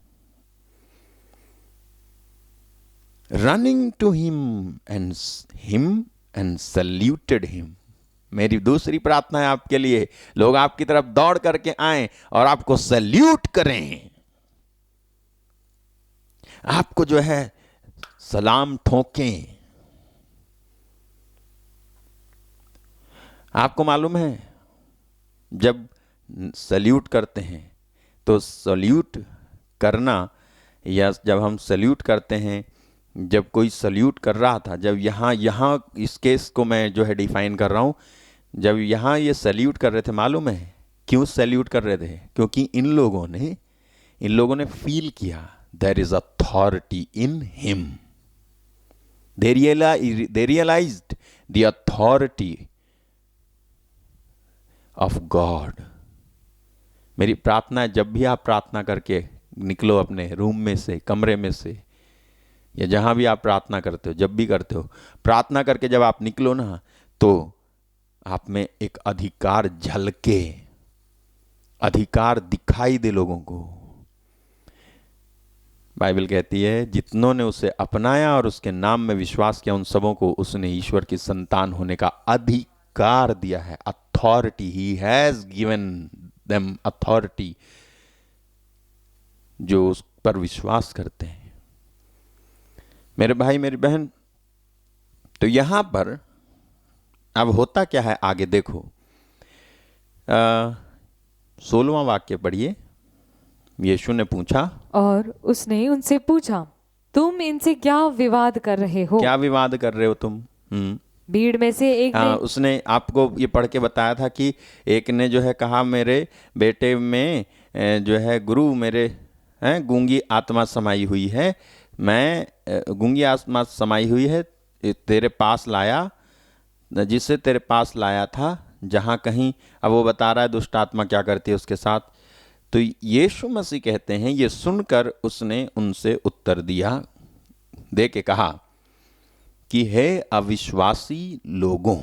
running to him and saluted him. मेरी दूसरी प्रार्थना है आपके लिए, लोग आपकी तरफ दौड़ करके आएं और आपको सल्यूट करें, आपको जो है सलाम ठोकें। आपको मालूम है जब सल्यूट करते हैं तो सल्यूट करना, या जब हम सल्यूट करते हैं, जब कोई सल्यूट कर रहा था, जब यहाँ इस केस को मैं जो है डिफाइन कर रहा हूँ, जब यहाँ ये सल्यूट कर रहे थे, मालूम है क्यों सल्यूट कर रहे थे? क्योंकि इन लोगों ने फील किया there is authority in him. They realized the authority of God. मेरी प्रार्थना है, जब भी आप प्रार्थना करके निकलो अपने रूम में से, कमरे में से, या जहां भी आप प्रार्थना करते हो, जब भी करते हो, प्रार्थना करके जब आप निकलो ना, तो आप में एक अधिकार झलके, अधिकार दिखाई दे लोगों को। बाइबल कहती है जितनों ने उसे अपनाया और उसके नाम में विश्वास किया, उन सबों को उसने ईश्वर की संतान होने का अधिकार दिया है। Authority, he has given them authority, जो उस पर विश्वास करते हैं। मेरे भाई मेरी बहन, तो यहां पर अब होता क्या है आगे देखो, 16वां वाक्य पढ़िए। यीशु ने पूछा, और उसने उनसे पूछा, तुम इनसे क्या विवाद कर रहे हो? क्या विवाद कर रहे हो तुम? भीड़ में से एक ने, उसने आपको ये पढ़ के बताया था कि एक ने जो है कहा, मेरे बेटे में जो है गुरु, मेरे गूंगी आत्मा समाई हुई है, मैं गूंगी आत्मा समाई हुई है, तेरे पास लाया, जिसे तेरे पास लाया था, जहाँ कहीं, अब वो बता रहा है दुष्ट आत्मा क्या करती है उसके साथ। तो यीशु मसीह कहते हैं, ये सुनकर उसने उनसे उत्तर दिया, दे के कहा कि हे अविश्वासी लोगों,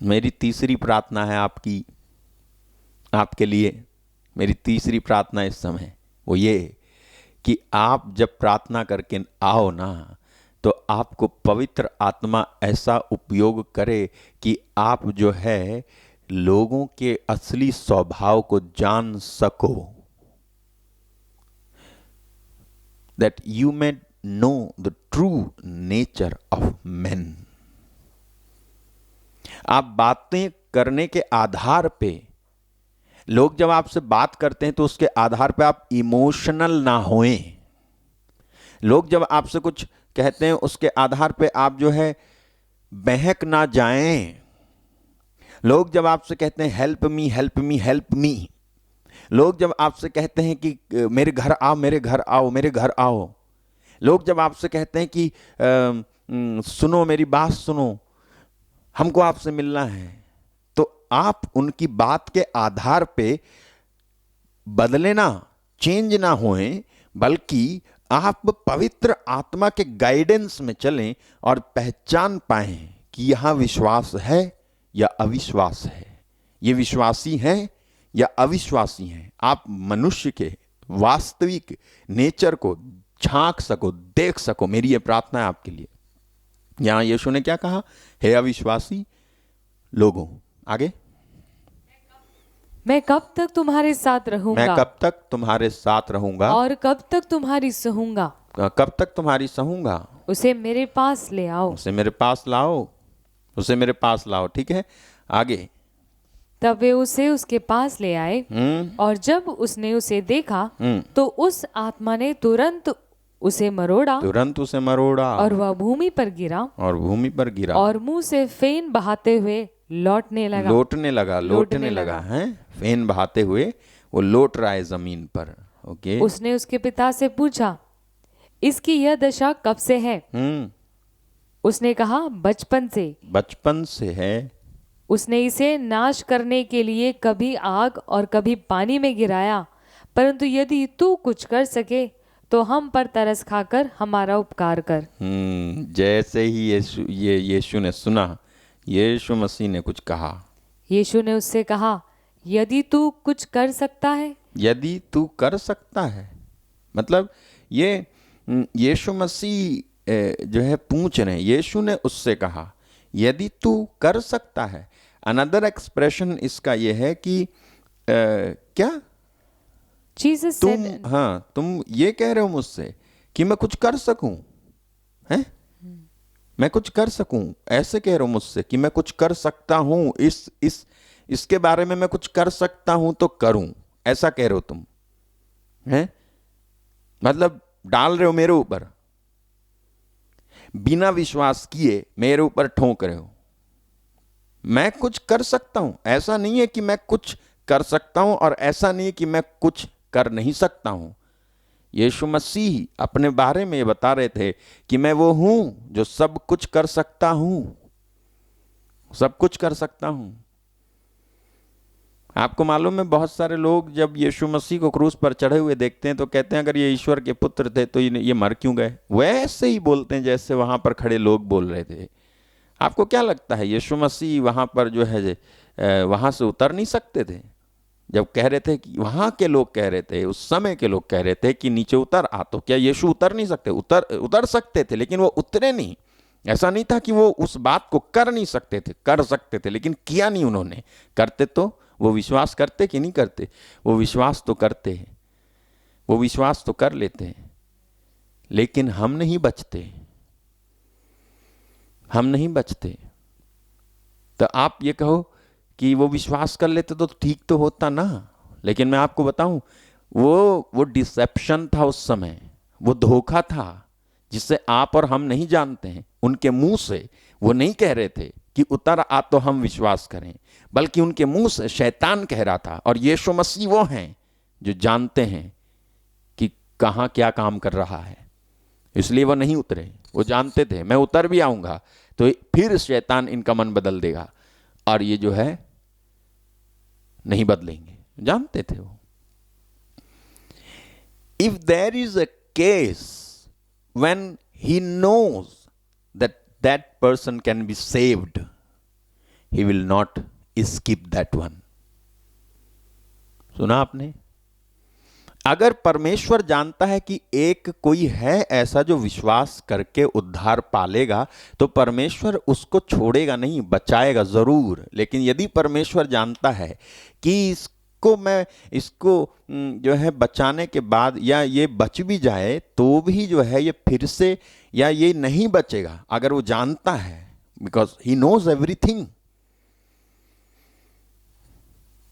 मेरी तीसरी प्रार्थना है आपके लिए, मेरी तीसरी प्रार्थना इस समय वो ये कि आप जब प्रार्थना करके आओ ना, तो आपको पवित्र आत्मा ऐसा उपयोग करे कि आप जो है लोगों के असली स्वभाव को जान सको, that you may know the true nature of men. आप बातें करने के आधार पे, लोग जब आपसे बात करते हैं तो उसके आधार पे आप इमोशनल ना होएं। लोग जब आपसे कुछ कहते हैं उसके आधार पे आप जो है बहक ना जाएं। लोग जब आपसे कहते हैं help me help me help me, लोग जब आपसे कहते हैं कि मेरे घर आओ मेरे घर आओ मेरे घर आओ, लोग जब आपसे कहते हैं कि सुनो मेरी बात सुनो, हमको आपसे मिलना है, तो आप उनकी बात के आधार पे बदले ना, चेंज ना होएं, बल्कि आप पवित्र आत्मा के गाइडेंस में चलें और पहचान पाएं कि यहां विश्वास है या अविश्वास है, ये विश्वासी हैं या अविश्वासी हैं। आप मनुष्य के वास्तविक नेचर को झांक सको, देख सको। मेरी ये प्रार्थना है आपके लिए। यहां यीशु ने क्या कहा? हे अविश्वासी लोगों। आगे, मैं कब तक तुम्हारे साथ रहूंगा? मैं कब तक तुम्हारे साथ रहूंगा और कब तक तुम्हारी सहूंगा? कब तक तुम्हारी सहूंगा? उसे मेरे पास ले आओ। उसे मेरे पास लाओ, उसे मेरे पास लाओ। ठीक है, आगे। तब वे उसे उसके पास ले आए, और जब उसने उसे देखा तो उस आत्मा ने तुरंत उसे मरोड़ा, तुरंत उसे मरोड़ा और वह भूमि पर गिरा, और भूमि पर गिरा, और मुंह से फेन बहाते हुए लौटने लगा। लोटने लगा है। फेन बहाते हुए वो लौट रहा है जमीन पर। ओके। उसने उसके पिता से पूछा, इसकी यह दशा कब से है? उसने कहा, बचपन से है। उसने इसे नाश करने के लिए कभी आग और कभी पानी में गिराया, परंतु यदि तू कुछ कर सके तो हम पर तरस खाकर हमारा उपकार कर। जैसे ही यीशु ने सुना, यीशु मसीह ने कुछ कहा। यीशु ने उससे कहा, यदि तू कुछ कर सकता है। यदि तू कर सकता है, मतलब ये यीशु मसीह जो है पूछ रहे हैं। यीशु ने उससे कहा, यदि तू कर सकता है। अनदर एक्सप्रेशन इसका ये है कि क्या तुम ये कह रहे हो मुझसे कि मैं कुछ कर सकूं, हैं? मैं कुछ कर सकूं, ऐसे कह रहे हो मुझसे कि मैं कुछ कर सकता हूं, इसके बारे में मैं कुछ कर सकता हूं तो करूं, ऐसा कह रहे हो तुम, हैं? मतलब डाल रहे हो मेरे ऊपर, बिना विश्वास किए मेरे ऊपर ठोक रहे हो। मैं कुछ कर सकता हूं, ऐसा नहीं है कि मैं कुछ कर सकता हूं और ऐसा नहीं है कि मैं कुछ कर नहीं सकता हूं। यीशु मसीह अपने बारे में ये बता रहे थे कि मैं वो हूं जो सब कुछ कर सकता हूं, सब कुछ कर सकता हूं। आपको मालूम है, बहुत सारे लोग जब यीशु मसीह को क्रूस पर चढ़े हुए देखते हैं तो कहते हैं अगर ये ईश्वर के पुत्र थे तो ये मर क्यों गए? वैसे ही बोलते हैं जैसे वहां पर खड़े लोग बोल रहे थे। आपको क्या लगता है यीशु मसीह वहां पर जो है वहां से उतर नहीं सकते थे? जब कह रहे थे कि वहां के लोग कह रहे थे, उस समय के लोग कह रहे थे कि नीचे उतर आ, तो क्या यीशु उतर नहीं सकते? उतर सकते थे, लेकिन वो उतरे नहीं। ऐसा नहीं था कि वो उस बात को कर नहीं सकते थे, कर सकते थे, लेकिन किया नहीं उन्होंने। करते तो वो विश्वास करते कि नहीं करते? वो विश्वास तो करते हैं, वो विश्वास तो कर लेते हैं, लेकिन हम नहीं बचते, हम नहीं बचते। तो आप ये कहो कि वो विश्वास कर लेते तो ठीक तो होता ना। लेकिन मैं आपको बताऊं, वो डिसेप्शन था उस समय, वो धोखा था जिसे आप और हम नहीं जानते हैं। उनके मुंह से वो नहीं कह रहे थे कि उतर आ तो हम विश्वास करें, बल्कि उनके मुंह से शैतान कह रहा था। और यीशु मसीह वो हैं जो जानते हैं कि कहां क्या काम कर रहा है, इसलिए वो नहीं उतरे। वो जानते थे मैं उतर भी आऊंगा तो फिर शैतान इनका मन बदल देगा और ये जो है नहीं बदलेंगे, जानते थे वो। If there is a case when he knows that that person can be saved, he will not skip that one. सुना आपने? अगर परमेश्वर जानता है कि एक कोई है ऐसा जो विश्वास करके उद्धार पालेगा, तो परमेश्वर उसको छोड़ेगा नहीं, बचाएगा जरूर। लेकिन यदि परमेश्वर जानता है कि इसको जो है बचाने के बाद या ये बच भी जाए तो भी जो है ये फिर से या ये नहीं बचेगा, अगर वो जानता है, बिकॉज ही नोज एवरीथिंग,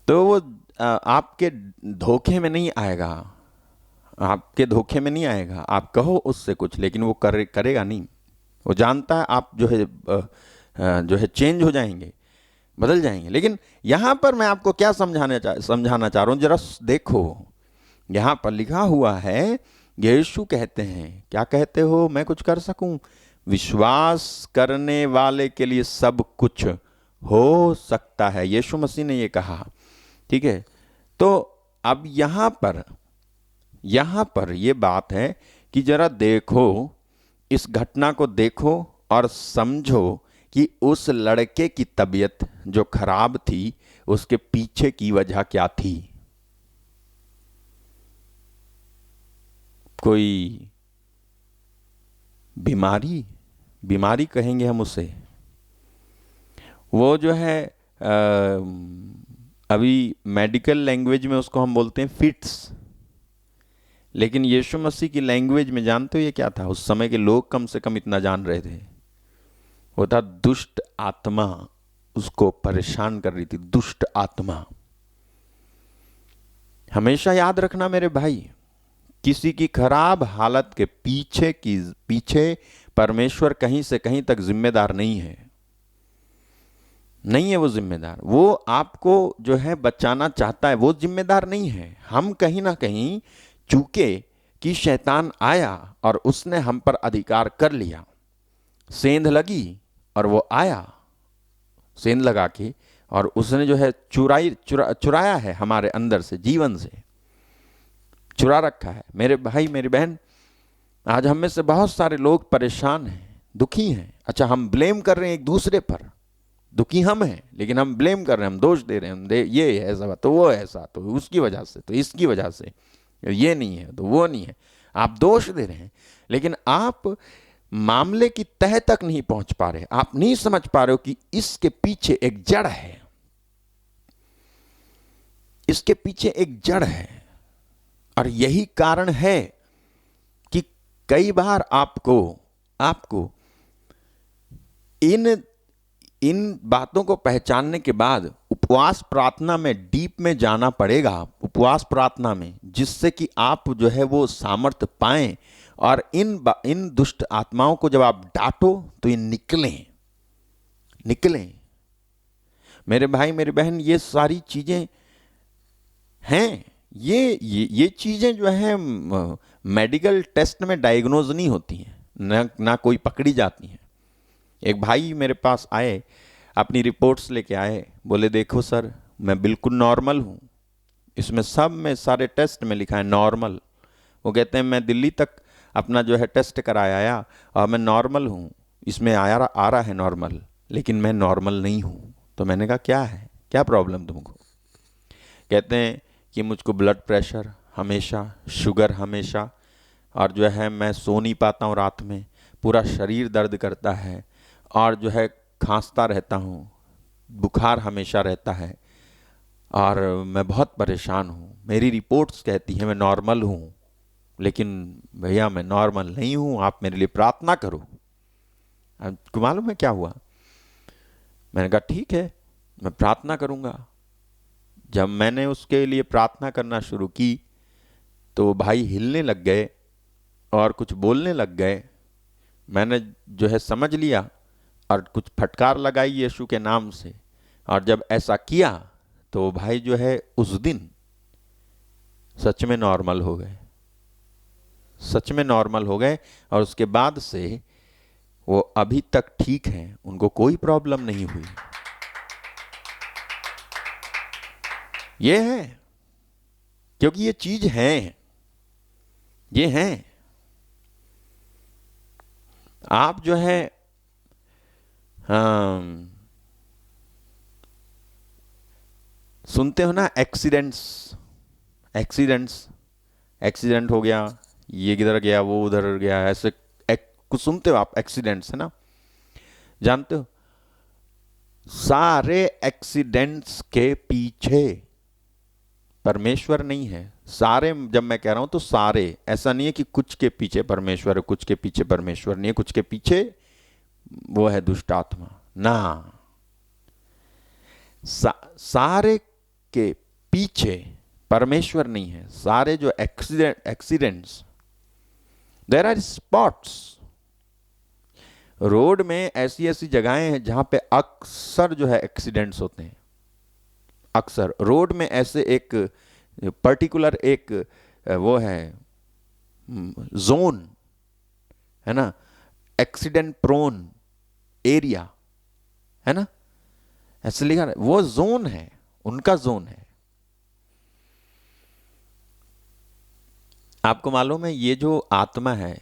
तो वो आपके धोखे में नहीं आएगा, आपके धोखे में नहीं आएगा। आप कहो उससे कुछ, लेकिन वो करेगा नहीं। वो जानता है आप जो है चेंज हो जाएंगे, बदल जाएंगे। लेकिन यहां पर मैं आपको क्या समझाना चाह रहा हूं, जरा देखो। यहां पर लिखा हुआ है, यीशु कहते हैं, क्या कहते हो? मैं कुछ कर सकूं? विश्वास करने वाले के लिए सब कुछ हो सकता है, यीशु मसीह ने ये कहा। ठीक है, तो अब यहां पर ये बात है कि जरा देखो, इस घटना को देखो और समझो कि उस लड़के की तबीयत जो खराब थी उसके पीछे की वजह क्या थी। कोई बीमारी कहेंगे हम उसे। वो जो है अभी मेडिकल लैंग्वेज में उसको हम बोलते हैं फिट्स। लेकिन यीशु मसीह की लैंग्वेज में जानते हो ये क्या था? उस समय के लोग कम से कम इतना जान रहे थे, वो था दुष्ट आत्मा उसको परेशान कर रही थी। दुष्ट आत्मा। हमेशा याद रखना मेरे भाई, किसी की खराब हालत के पीछे परमेश्वर कहीं से कहीं तक जिम्मेदार नहीं है। नहीं है वो जिम्मेदार। वो आपको जो है बचाना चाहता है, वो जिम्मेदार नहीं है। हम कहीं ना कहीं चूके कि शैतान आया और उसने हम पर अधिकार कर लिया। सेंध लगी और वो आया सेंध लगा के, और उसने जो है चुराया है हमारे अंदर से, जीवन से चुरा रखा है। मेरे भाई मेरी बहन, आज हम में से बहुत सारे लोग परेशान हैं, दुखी हैं। अच्छा, हम ब्लेम कर रहे हैं एक दूसरे पर। दुखी हम हैं लेकिन हम ब्लेम कर रहे हैं, हम दोष दे रहे हैं। ये ऐसा तो वो ऐसा, तो उसकी वजह से, तो इसकी वजह से, ये नहीं है तो वो नहीं है। आप दोष दे रहे हैं लेकिन आप मामले की तह तक नहीं पहुंच पा रहे। आप नहीं समझ पा रहे हो कि इसके पीछे एक जड़ है। इसके पीछे एक जड़ है, और यही कारण है कि कई बार आपको इन बातों को पहचानने के बाद उपवास प्रार्थना में डीप में जाना पड़ेगा। उपवास प्रार्थना में, जिससे कि आप जो है वो सामर्थ्य पाएं, और इन दुष्ट आत्माओं को जब आप डांटो तो ये निकलें। मेरे भाई मेरी बहन, ये सारी चीजें हैं। ये चीजें जो है मेडिकल टेस्ट में डायग्नोज नहीं होती हैं, ना कोई पकड़ी जाती हैं। एक भाई मेरे पास आए, अपनी रिपोर्ट्स लेके आए, बोले देखो सर मैं बिल्कुल नॉर्मल हूँ, इसमें सब में सारे टेस्ट में लिखा है नॉर्मल। वो कहते हैं मैं दिल्ली तक अपना जो है टेस्ट कराया आया और मैं नॉर्मल हूँ, इसमें आ रहा है नॉर्मल, लेकिन मैं नॉर्मल नहीं हूँ। तो मैंने कहा क्या है, क्या प्रॉब्लम तुमको? कहते हैं कि मुझको ब्लड प्रेशर हमेशा, शुगर हमेशा, और जो है मैं सो नहीं पाता हूँ रात में, पूरा शरीर दर्द करता है, और जो है खांसता रहता हूँ, बुखार हमेशा रहता है, और मैं बहुत परेशान हूँ। मेरी रिपोर्ट्स कहती हैं मैं नॉर्मल हूँ, लेकिन भैया मैं नॉर्मल नहीं हूँ, आप मेरे लिए प्रार्थना करो। आपको मालूम है क्या हुआ? मैंने कहा ठीक है मैं प्रार्थना करूँगा। जब मैंने उसके लिए प्रार्थना करना शुरू की तो भाई हिलने लग गए और कुछ बोलने लग गए। मैंने जो है समझ लिया और कुछ फटकार लगाई यीशु के नाम से, और जब ऐसा किया तो भाई जो है उस दिन सच में नॉर्मल हो गए, सच में नॉर्मल हो गए। और उसके बाद से वो अभी तक ठीक हैं, उनको कोई प्रॉब्लम नहीं हुई। ये है क्योंकि ये चीज है, ये हैं। आप जो है सुनते हो ना एक्सीडेंट हो गया, ये किधर गया, वो उधर गया, ऐसे कुछ सुनते हो आप, एक्सीडेंट्स है ना। जानते हो सारे एक्सीडेंट्स के पीछे परमेश्वर नहीं है। सारे, जब मैं कह रहा हूं तो सारे, ऐसा नहीं है कि कुछ के पीछे परमेश्वर है, कुछ के पीछे परमेश्वर नहीं है, कुछ के पीछे वो है दुष्ट आत्मा ना। सारे के पीछे परमेश्वर नहीं है। सारे जो accidents, there are spots. Road में ऐसी ऐसी जगहें हैं जहां पे अक्सर जो है एक्सीडेंट्स होते हैं। अक्सर रोड में ऐसे एक पर्टिकुलर एक वो है जोन है ना, एक्सीडेंट प्रोन एरिया है ना, ऐसे लिखा है, वो जोन है, उनका जोन है। आपको मालूम है ये जो आत्मा है,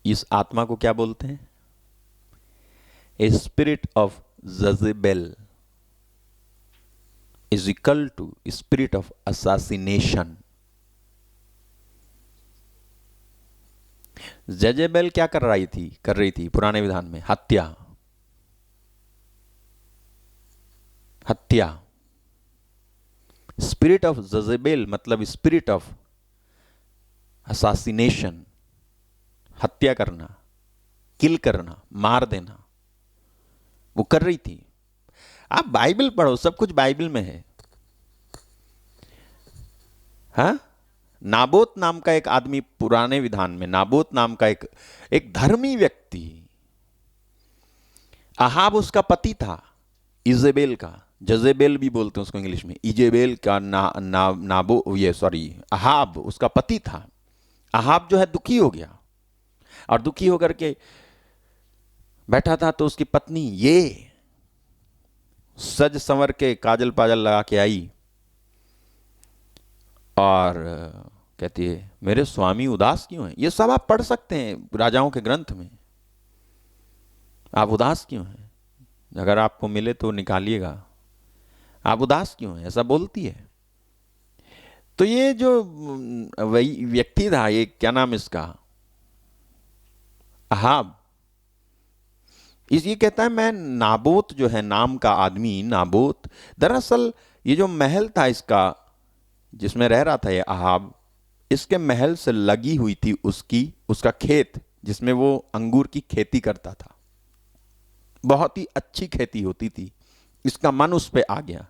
इस आत्मा को क्या बोलते हैं? A spirit of Jezebel is equal to spirit of assassination. Jezebel क्या कर रही थी पुराने विधान में? हत्या। स्पिरिट ऑफ जजेबेल मतलब स्पिरिट ऑफ असासिनेशन, हत्या करना, किल करना, मार देना, वो कर रही थी। आप बाइबल पढ़ो, सब कुछ बाइबल में है। हाँ, नाबोत नाम का एक आदमी, पुराने विधान में नाबोत नाम का एक धर्मी व्यक्ति, अहाब उसका पति था, इजेबेल का, जजेबेल भी बोलते हैं उसको इंग्लिश में, इजेबेल का अहाब उसका पति था। अहाब जो है दुखी हो गया, और दुखी होकर के बैठा था, तो उसकी पत्नी ये सज संवर के काजल पाजल लगा के आई और कहती है मेरे स्वामी उदास क्यों हैं। ये सब आप पढ़ सकते हैं राजाओं के ग्रंथ में। आप उदास क्यों हैं, अगर आपको मिले तो निकालिएगा, आप उदास क्यों हैं, ऐसा बोलती है। तो ये जो वही व्यक्ति था, ये क्या नाम इसका, अहाब, ये कहता है मैं नाबोत जो है नाम का आदमी, नाबोत दरअसल ये जो महल था इसका जिसमें रह रहा था ये अहाब, इसके महल से लगी हुई थी उसका खेत जिसमें वो अंगूर की खेती करता था। बहुत ही अच्छी खेती होती थी। इसका मन उस पर आ गया,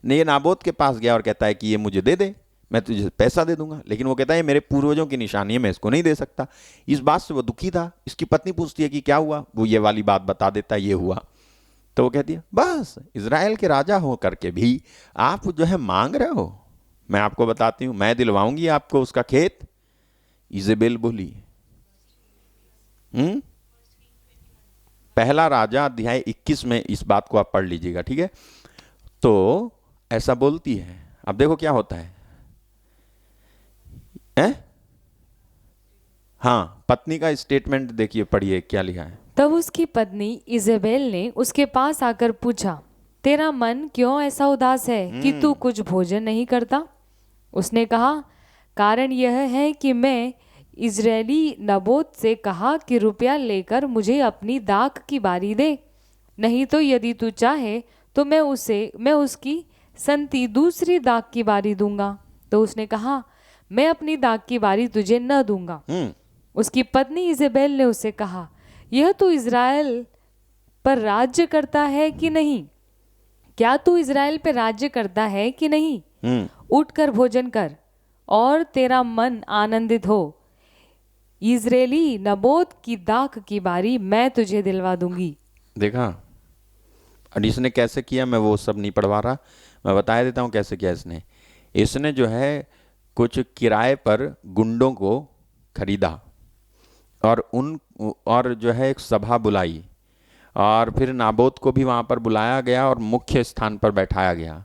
ये नाबोत के पास गया और कहता है कि ये मुझे दे दे, मैं तुझे पैसा दे दूंगा। लेकिन वो कहता है मेरे पूर्वजों की निशानी है, मैं इसको नहीं दे सकता। इस बात से वो दुखी था। इसकी पत्नी पूछती है कि क्या हुआ, वो ये वाली बात बता देता है, ये हुआ। तो वो कहती है बस इजराइल के राजा हो करके भी आप जो है मांग रहे हो, मैं आपको बताती हूं, मैं दिलवाऊंगी आपको उसका खेत। इजेबेल बोली। पहला राजा अध्याय 21 में इस बात को आप पढ़ लीजिएगा, ठीक है। तो ऐसा बोलती है। अब देखो क्या होता है, हाँ, पत्नी का स्टेटमेंट देखिए, पढ़िए क्या लिखा है। तब उसकी पत्नी इजेबेल ने उसके पास आकर पूछा, तेरा मन क्यों ऐसा उदास है कि तू कुछ भोजन नहीं करता? उसने कहा, कारण यह है कि मैं इजरायली नबोत से कहा कि रुपया लेकर मुझे अपनी दाख की बारी दे, नहीं तो यदि तू चाहे तो मैं उसकी संति दूसरी दाख की बारी दूंगा। तो उसने कहा, मैं अपनी दाख की बारी तुझे न दूंगा। उसकी पत्नी इजेबेल ने उससे कहा, यह तू इजराइल पर राज्य करता है कि नहीं? क्या तू इजराइल पर राज्य करता है कि नहीं? उठकर भोजन कर और तेरा मन आनंदित हो। इजरायली नबोत की दाख की बारी मैं तुझे दिलवा दूंगी। देखा, और इसने कैसे किया, मैं वो सब नहीं पढ़वा रहा, मैं बता देता हूँ कैसे किया इसने जो है कुछ किराए पर गुंडों को खरीदा और जो है एक सभा बुलाई, और फिर नाबोत को भी वहाँ पर बुलाया गया और मुख्य स्थान पर बैठाया गया।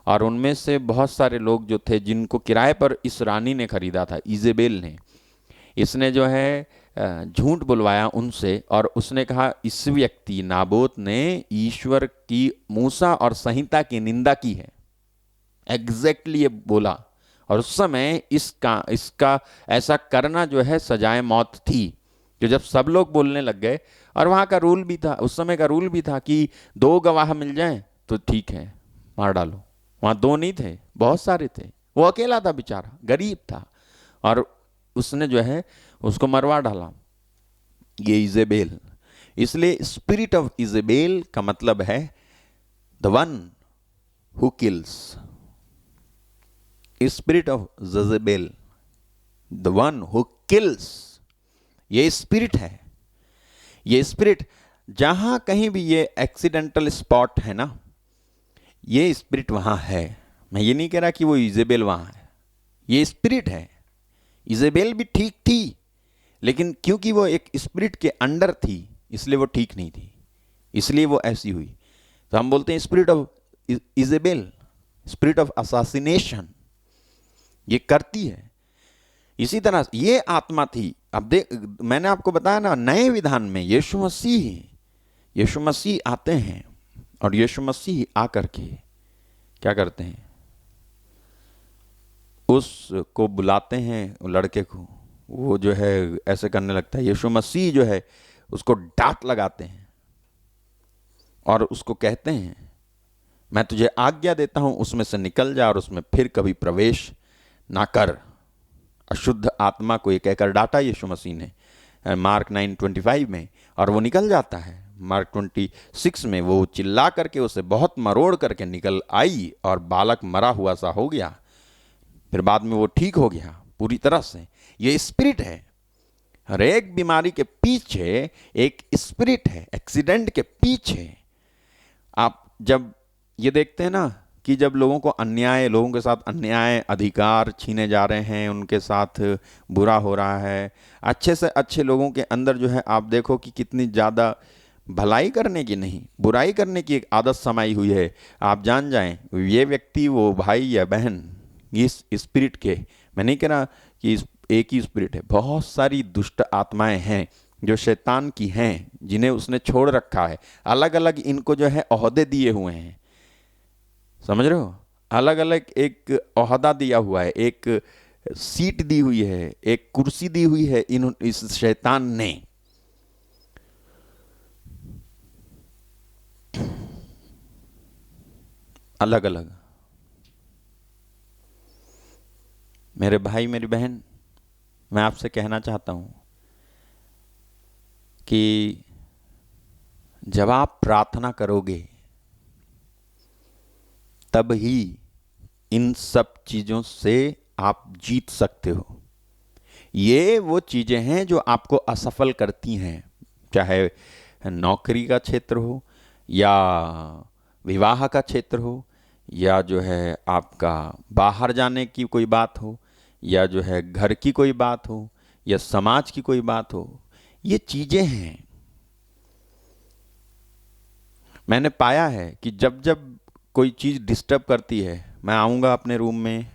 और उनमें से बहुत सारे लोग जो थे जिनको किराए पर इस रानी ने खरीदा था, इजेबेल ने, इसने जो है झूठ बुलवाया उनसे, और उसने कहा इस व्यक्ति नाबोत ने ईश्वर की, मूसा और संहिता की निंदा की है। एग्जैक्टली ये बोला। और उस समय इसका ऐसा करना जो है सजाए मौत थी। कि जब सब लोग बोलने लग गए, और वहाँ का रूल भी था, उस समय का रूल भी था कि 2 गवाह मिल जाएं तो ठीक है, मार डालो। वहाँ 2 नहीं थे, बहुत सारे थे, वो अकेला था बेचारा, गरीब था, और उसने जो है उसको मरवा डाला, ये इजेबेल। इसलिए स्पिरिट ऑफ इजेबेल का मतलब है the one who kills. Spirit of Jezebel, the one who kills, ये स्पिरिट है। ये स्पिरिट जहां कहीं भी ये एक्सीडेंटल स्पॉट है ना, ये स्पिरिट वहां है। मैं ये नहीं कह रहा कि वो इजेबेल वहां है, ये स्पिरिट है। इजेबेल भी ठीक थी, लेकिन क्योंकि वो एक स्पिरिट के अंडर थी इसलिए वो ठीक नहीं थी, इसलिए वो ऐसी हुई। तो हम बोलते हैं spirit of Jezebel, spirit of assassination, ये करती है। इसी तरह ये आत्मा थी। अब मैंने आपको बताया ना, नए विधान में यीशु मसीह आते हैं, और यीशु मसीह आकर के क्या करते हैं, उसको बुलाते हैं लड़के को, वो जो है ऐसे करने लगता है। यीशु मसीह जो है उसको डांट लगाते हैं और उसको कहते हैं मैं तुझे आज्ञा देता हूं उसमें से निकल जा और उसमें फिर कभी प्रवेश ना कर। अशुद्ध आत्मा को ये कहकर डांटा यीशु मसीह ने मार्क 9:25 में, और वो निकल जाता है। मार्क 26 में वो चिल्ला करके उसे बहुत मरोड़ करके निकल आई और बालक मरा हुआ सा हो गया। फिर बाद में वो ठीक हो गया पूरी तरह से। ये स्पिरिट है। हर एक बीमारी के पीछे एक स्पिरिट है। एक्सीडेंट के पीछे आप जब ये देखते हैं ना कि जब लोगों के साथ अन्याय, अधिकार छीने जा रहे हैं, उनके साथ बुरा हो रहा है, अच्छे से अच्छे लोगों के अंदर जो है आप देखो कि कितनी ज़्यादा भलाई करने की नहीं, बुराई करने की एक आदत समाई हुई है। आप जान जाएं ये व्यक्ति, वो भाई या बहन, इस स्पिरिट के, मैं नहीं कह रहा कि एक ही स्पिरिट है, बहुत सारी दुष्ट आत्माएं हैं जो शैतान की हैं, जिन्हें उसने छोड़ रखा है। अलग अलग इनको जो है ओहदे दिए हुए हैं, समझ रहे हो? अलग अलग एक ओहदा दिया हुआ है, एक सीट दी हुई है, एक कुर्सी दी हुई है इस शैतान ने। अलग अलग। मेरे भाई, मेरी बहन, मैं आपसे कहना चाहता हूं कि जब आप प्रार्थना करोगे तब ही इन सब चीजों से आप जीत सकते हो। ये वो चीजें हैं जो आपको असफल करती हैं, चाहे नौकरी का क्षेत्र हो, या विवाह का क्षेत्र हो, या जो है आपका बाहर जाने की कोई बात हो, या जो है घर की कोई बात हो, या समाज की कोई बात हो। ये चीजें हैं। मैंने पाया है कि जब जब कोई चीज़ डिस्टर्ब करती है, मैं आऊँगा अपने रूम में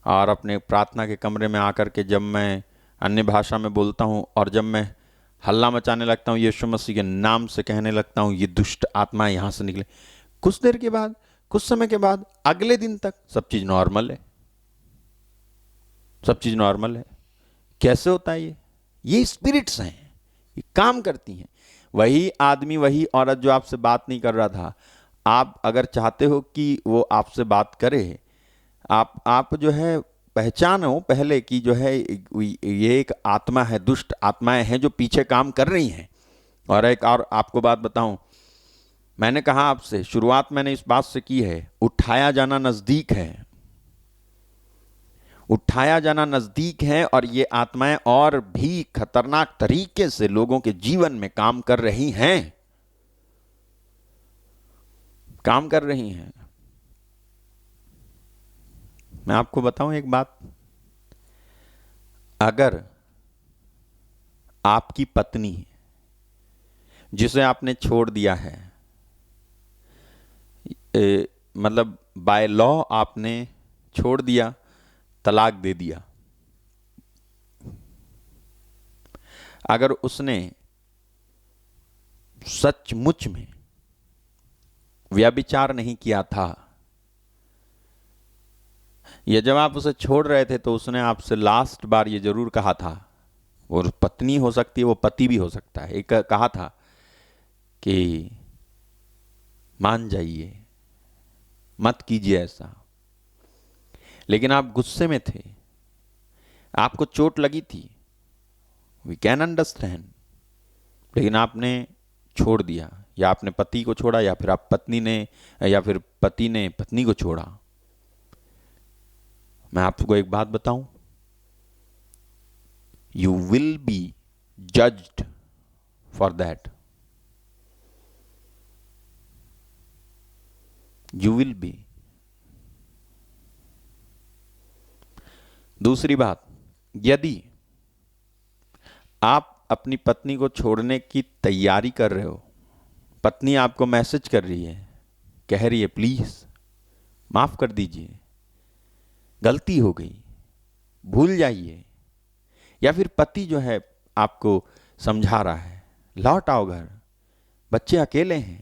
और अपने प्रार्थना के कमरे में आकर के जब मैं अन्य भाषा में बोलता हूँ और जब मैं हल्ला मचाने लगता हूँ, यीशु मसीह के नाम से कहने लगता हूँ, ये दुष्ट आत्मा यहाँ से निकले, कुछ देर के बाद, कुछ समय के बाद, अगले दिन तक सब चीज़ नॉर्मल है। सब चीज़ नॉर्मल है। कैसे होता है ये स्पिरिट्स हैं, ये काम करती हैं। वही आदमी, वही औरत जो आपसे बात नहीं कर रहा था, आप अगर चाहते हो कि वो आपसे बात करे, आप जो है पहचानो पहले कि जो है ये एक आत्मा है, दुष्ट आत्माएं हैं जो पीछे काम कर रही हैं। और एक और आपको बात बताऊं, मैंने कहा आपसे, शुरुआत मैंने इस बात से की है, उठाया जाना नजदीक है। उठाया जाना नजदीक है, और ये आत्माएं और भी खतरनाक तरीके से लोगों के जीवन में काम कर रही हैं, काम कर रही हैं। मैं आपको बताऊं एक बात, अगर आपकी पत्नी जिसे आपने छोड़ दिया है, मतलब बाय लॉ आपने छोड़ दिया, तलाक दे दिया, अगर उसने सचमुच में व्यभिचार नहीं किया था, या जब आप उसे छोड़ रहे थे तो उसने आपसे लास्ट बार ये जरूर कहा था, वो पत्नी हो सकती है, वो पति भी हो सकता है, एक कहा था कि मान जाइए, मत कीजिए ऐसा, लेकिन आप गुस्से में थे, आपको चोट लगी थी, वी कैन अंडरस्टैंड, लेकिन आपने छोड़ दिया, या आपने पति को छोड़ा, या फिर आप पत्नी ने, या फिर पति ने पत्नी को छोड़ा। मैं आपको एक बात बताऊं, you will B judged for that, you will B. दूसरी बात, यदि आप अपनी पत्नी को छोड़ने की तैयारी कर रहे हो, पत्नी आपको मैसेज कर रही है, कह रही है प्लीज माफ कर दीजिए, गलती हो गई, भूल जाइए, या फिर पति जो है आपको समझा रहा है, लौट आओ घर, बच्चे अकेले हैं,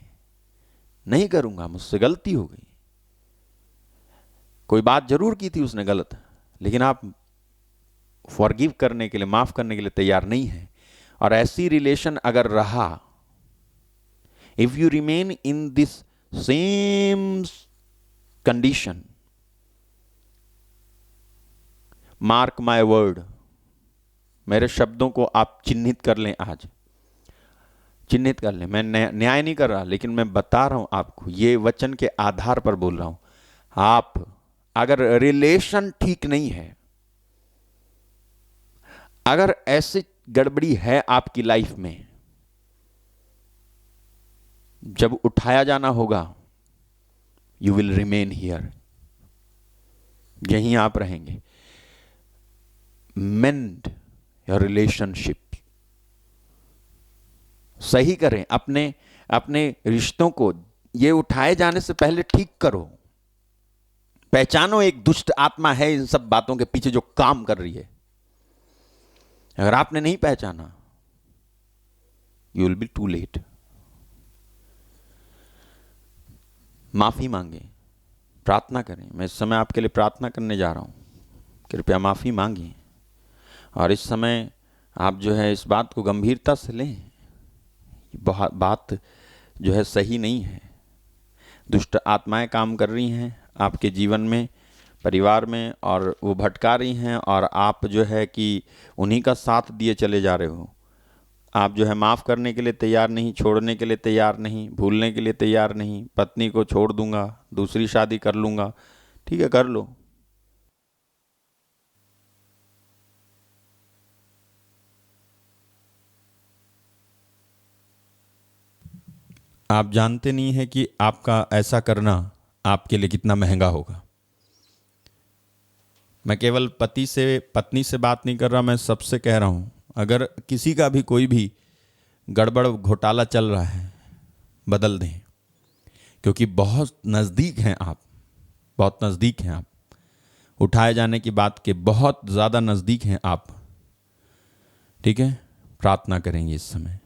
नहीं करूंगा, मुझसे गलती हो गई, कोई बात जरूर की थी उसने गलत, लेकिन आप फॉरगिव करने के लिए, माफ करने के लिए तैयार नहीं है, और ऐसी रिलेशन अगर रहा, if you remain in this same condition, mark my word, मेरे शब्दों को आप चिन्हित कर लें, आज चिन्हित कर लें। मैं न्याय नहीं कर रहा, लेकिन मैं बता रहा हूं आपको, ये वचन के आधार पर बोल रहा हूं। आप अगर रिलेशन ठीक नहीं है, अगर ऐसी गड़बड़ी है आपकी लाइफ में, जब उठाया जाना होगा, यू विल रिमेन हियर, यहीं आप रहेंगे। मेंड योर रिलेशनशिप, सही करें अपने रिश्तों को। ये उठाए जाने से पहले ठीक करो। पहचानो एक दुष्ट आत्मा है इन सब बातों के पीछे जो काम कर रही है। अगर आपने नहीं पहचाना, you will be too late. माफी मांगे, प्रार्थना करें। मैं इस समय आपके लिए प्रार्थना करने जा रहा हूं, कृपया माफी मांगिए। और इस समय आप जो है इस बात को गंभीरता से लें, बात जो है सही नहीं है। दुष्ट आत्माएं काम कर रही हैं आपके जीवन में, परिवार में, और वो भटका रही हैं, और आप जो है कि उन्हीं का साथ दिए चले जा रहे हो। आप जो है माफ़ करने के लिए तैयार नहीं, छोड़ने के लिए तैयार नहीं, भूलने के लिए तैयार नहीं। पत्नी को छोड़ दूंगा, दूसरी शादी कर लूँगा, ठीक है, कर लो। आप जानते नहीं हैं कि आपका ऐसा करना आपके लिए कितना महंगा होगा। मैं केवल पत्नी से बात नहीं कर रहा, मैं सबसे कह रहा हूं, अगर किसी का भी कोई भी गड़बड़ घोटाला चल रहा है, बदल दें, क्योंकि बहुत नज़दीक हैं आप, बहुत नज़दीक हैं आप। उठाए जाने की बात के बहुत ज़्यादा नज़दीक हैं आप, ठीक है। प्रार्थना करेंगे इस समय।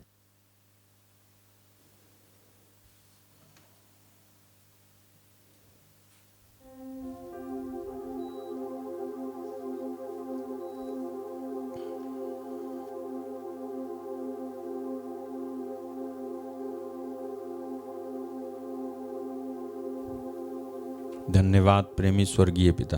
धन्यवाद प्रेमी स्वर्गीय पिता,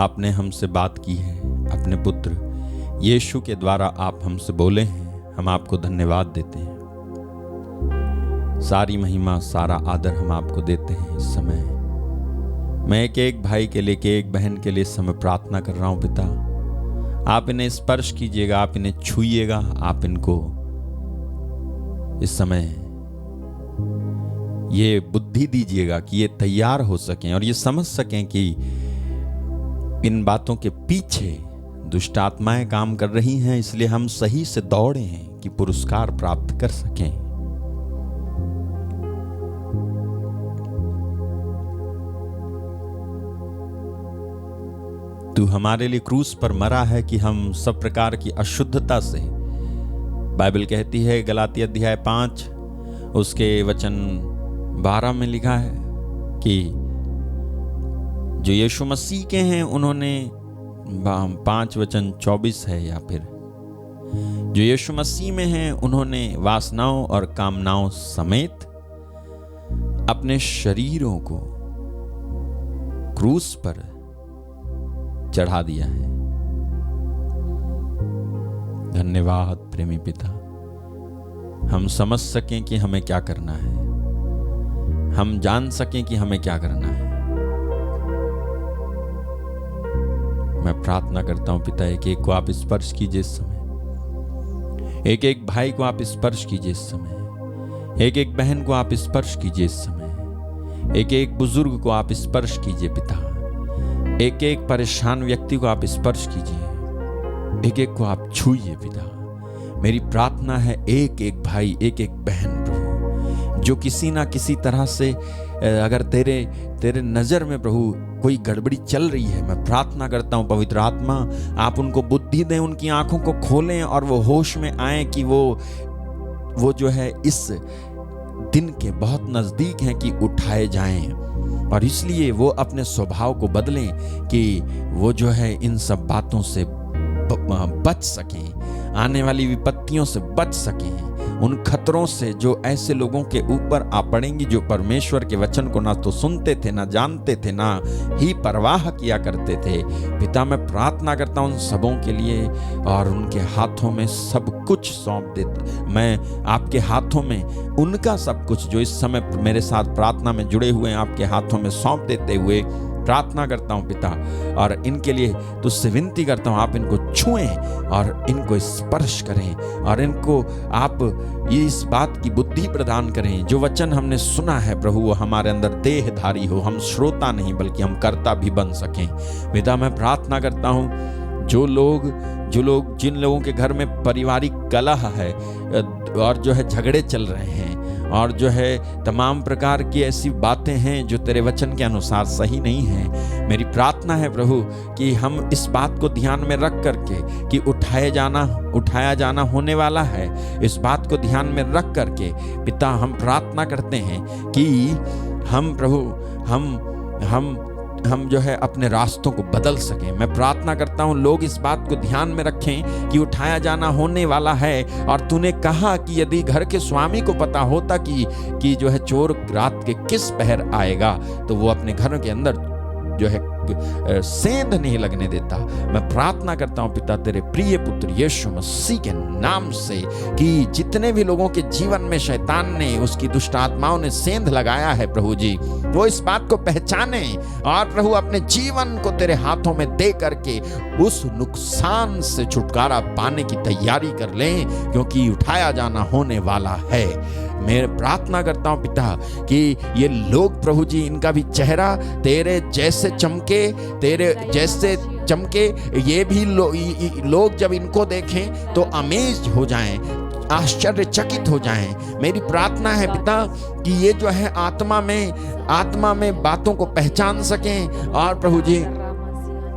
आपने हमसे बात की है, अपने पुत्र यीशु के द्वारा आप हमसे बोले हैं। हम आपको धन्यवाद देते हैं। सारी महिमा, सारा आदर हम आपको देते हैं। इस समय मैं एक भाई के लिए, एक बहन के लिए इस समय प्रार्थना कर रहा हूं पिता। आप इन्हें स्पर्श कीजिएगा, आप इन्हें छूइएगा, आप इनको इस समय ये बुद्धि दीजिएगा कि ये तैयार हो सकें और ये समझ सकें कि इन बातों के पीछे दुष्ट आत्माएं काम कर रही हैं, इसलिए हम सही से दौड़े हैं कि पुरस्कार प्राप्त कर सकें। तू हमारे लिए क्रूस पर मरा है कि हम सब प्रकार की अशुद्धता से, बाइबल कहती है गलाती अध्याय 5 उसके वचन 12 में लिखा है कि जो यीशु मसीह के हैं उन्होंने, 5 वचन 24 है, या फिर जो यीशु मसीह में हैं उन्होंने वासनाओं और कामनाओं समेत अपने शरीरों को क्रूस पर चढ़ा दिया है। धन्यवाद प्रेमी पिता, हम समझ सकें कि हमें क्या करना है, हम जान सकें कि हमें क्या करना है। मैं प्रार्थना करता हूं पिता, एक एक को आप स्पर्श कीजिए इस समय, एक एक भाई को आप स्पर्श कीजिए इस समय, एक एक बहन को आप स्पर्श कीजिए इस समय, एक एक बुजुर्ग को आप स्पर्श कीजिए पिता, एक एक परेशान व्यक्ति को आप स्पर्श कीजिए, एक एक को आप छूइए पिता। मेरी प्रार्थना है एक एक भाई, एक एक बहन प्रभु, जो किसी ना किसी तरह से अगर तेरे नजर में प्रभु कोई गड़बड़ी चल रही है, मैं प्रार्थना करता हूं पवित्र आत्मा आप उनको बुद्धि दें, उनकी आंखों को खोलें और वो होश में आए कि वो जो है इस दिन के बहुत नजदीक हैं कि उठाए जाएं, और इसलिए वो अपने स्वभाव को बदलें कि वो जो है इन सब बातों से बच सकें, आने वाली विपत्तियों से बच सकें, उन खतरों से जो ऐसे लोगों के ऊपर आ पड़ेंगी जो परमेश्वर के वचन को ना तो सुनते थे, ना जानते थे, ना ही परवाह किया करते थे। पिता मैं प्रार्थना करता हूं उन सबों के लिए और उनके हाथों में सब कुछ सौंप देता, मैं आपके हाथों में उनका सब कुछ जो इस समय मेरे साथ प्रार्थना में जुड़े हुए हैं आपके हाथों में सौंप देते हुए प्रार्थना करता हूं पिता। और इनके लिए तुझसे विनती करता हूं आप इनको छुएं और इनको स्पर्श करें और इनको आप ये इस बात की बुद्धि प्रदान करें जो वचन हमने सुना है प्रभु वो हमारे अंदर देहधारी हो, हम श्रोता नहीं बल्कि हम कर्ता भी बन सकें। पिता मैं प्रार्थना करता हूं जिन लोगों के घर में पारिवारिक कलह है और जो है झगड़े चल रहे हैं और जो है तमाम प्रकार की ऐसी बातें हैं जो तेरे वचन के अनुसार सही नहीं हैं, मेरी प्रार्थना है प्रभु कि हम इस बात को ध्यान में रख करके कि उठाया जाना होने वाला है, इस बात को ध्यान में रख करके पिता हम प्रार्थना करते हैं कि हम प्रभु हम जो है अपने रास्तों को बदल सकें। मैं प्रार्थना करता हूं लोग इस बात को ध्यान में रखें कि उठाया जाना होने वाला है और तूने कहा कि यदि घर के स्वामी को पता होता कि जो है चोर रात के किस पहर आएगा तो वो अपने घर के अंदर जो है सेंध नहीं लगने देता। मैं प्रार्थना करता हूं पिता तेरे प्रिय पुत्र यीशु मसीह के नाम से कि जितने भी लोगों के जीवन में शैतान ने उसकी दुष्ट आत्माओं ने सेंध लगाया है प्रभु जी वो इस बात को पहचाने और प्रभु अपने जीवन को तेरे हाथों में दे करके उस नुकसान से छुटकारा पाने की तैयारी कर लें क्योंकि उठाया जाना होने वाला है। मैं प्रार्थना करता हूं पिता कि ये लोग प्रभु जी इनका भी चेहरा तेरे जैसे चमके, ये भी लोग जब इनको देखें तो अमेज हो जाएं, आश्चर्यचकित हो जाएं। मेरी प्रार्थना है पिता कि ये जो है आत्मा में बातों को पहचान सकें और प्रभु जी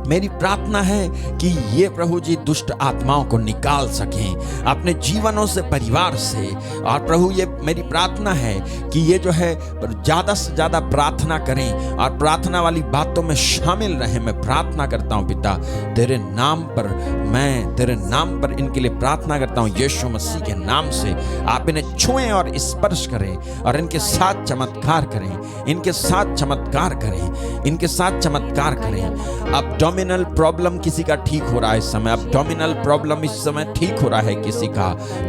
मेरी प्रार्थना है कि ये प्रभु जी दुष्ट आत्माओं को निकाल सकें अपने जीवनों से, परिवार से। और प्रभु ये मेरी प्रार्थना है कि ये जो है ज़्यादा से ज़्यादा प्रार्थना करें और प्रार्थना वाली बातों में शामिल रहें। मैं प्रार्थना करता हूँ पिता तेरे नाम पर इनके लिए प्रार्थना करता हूँ यीशु मसीह के नाम से। आप इन्हें छुएं और स्पर्श करें और इनके साथ चमत्कार करें। एब्डोमिनल प्रॉब्लम किसी का ठीक हो रहा है इस समय, एब्डोमिनल प्रॉब्लम इस समय ठीक हो रहा है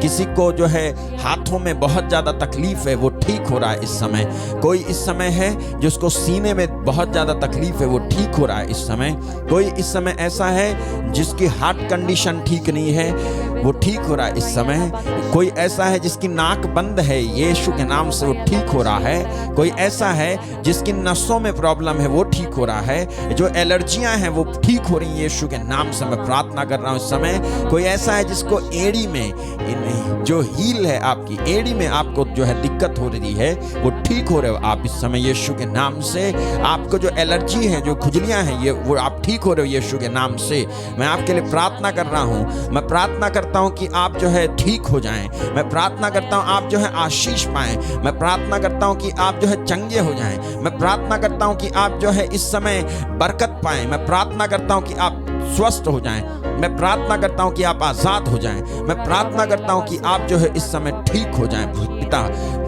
किसी को जो है हाथों में बहुत ज़्यादा तकलीफ है वो ठीक हो रहा है इस समय। कोई इस समय है जिसको सीने में बहुत ज़्यादा तकलीफ है वो ठीक हो रहा है इस समय। कोई इस समय ऐसा है जिसकी हार्ट कंडीशन ठीक नहीं है वो ठीक हो रहा है इस समय। कोई ऐसा है जिसकी नाक बंद है यीशु के नाम से वो ठीक हो रहा है। कोई ऐसा है जिसकी नसों में प्रॉब्लम है वो ठीक हो रहा है। जो एलर्जियां हैं वो ठीक हो रही हैं यीशु के नाम से। मैं प्रार्थना कर रहा हूं इस समय। कोई ऐसा है जिसको एड़ी में जो हील है आपकी एड़ी में आपको जो है दिक्कत हो रही है वो ठीक हो रहे हो आप इस समय यीशु के नाम से। आपको जो एलर्जी है जो खुजलियां हैं ये वो आप ठीक हो रहे हो यीशु के नाम से। मैं आपके लिए प्रार्थना कर रहा हूं। मैं प्रार्थना करता हूं कि आप जो है ठीक हो जाएं। मैं प्रार्थना करता हूं आप जो है आशीष पाएं। मैं प्रार्थना करता हूं कि आप जो है चंगे हो जाएं। मैं प्रार्थना करता हूं कि आप जो है इस समय बरकत पाएं। मैं प्रार्थना करता हूं कि आप स्वस्थ हो जाएं। मैं प्रार्थना करता हूं कि आप आजाद हो जाएं। मैं प्रार्थना करता हूं कि आप जो है इस समय ठीक हो जाएं।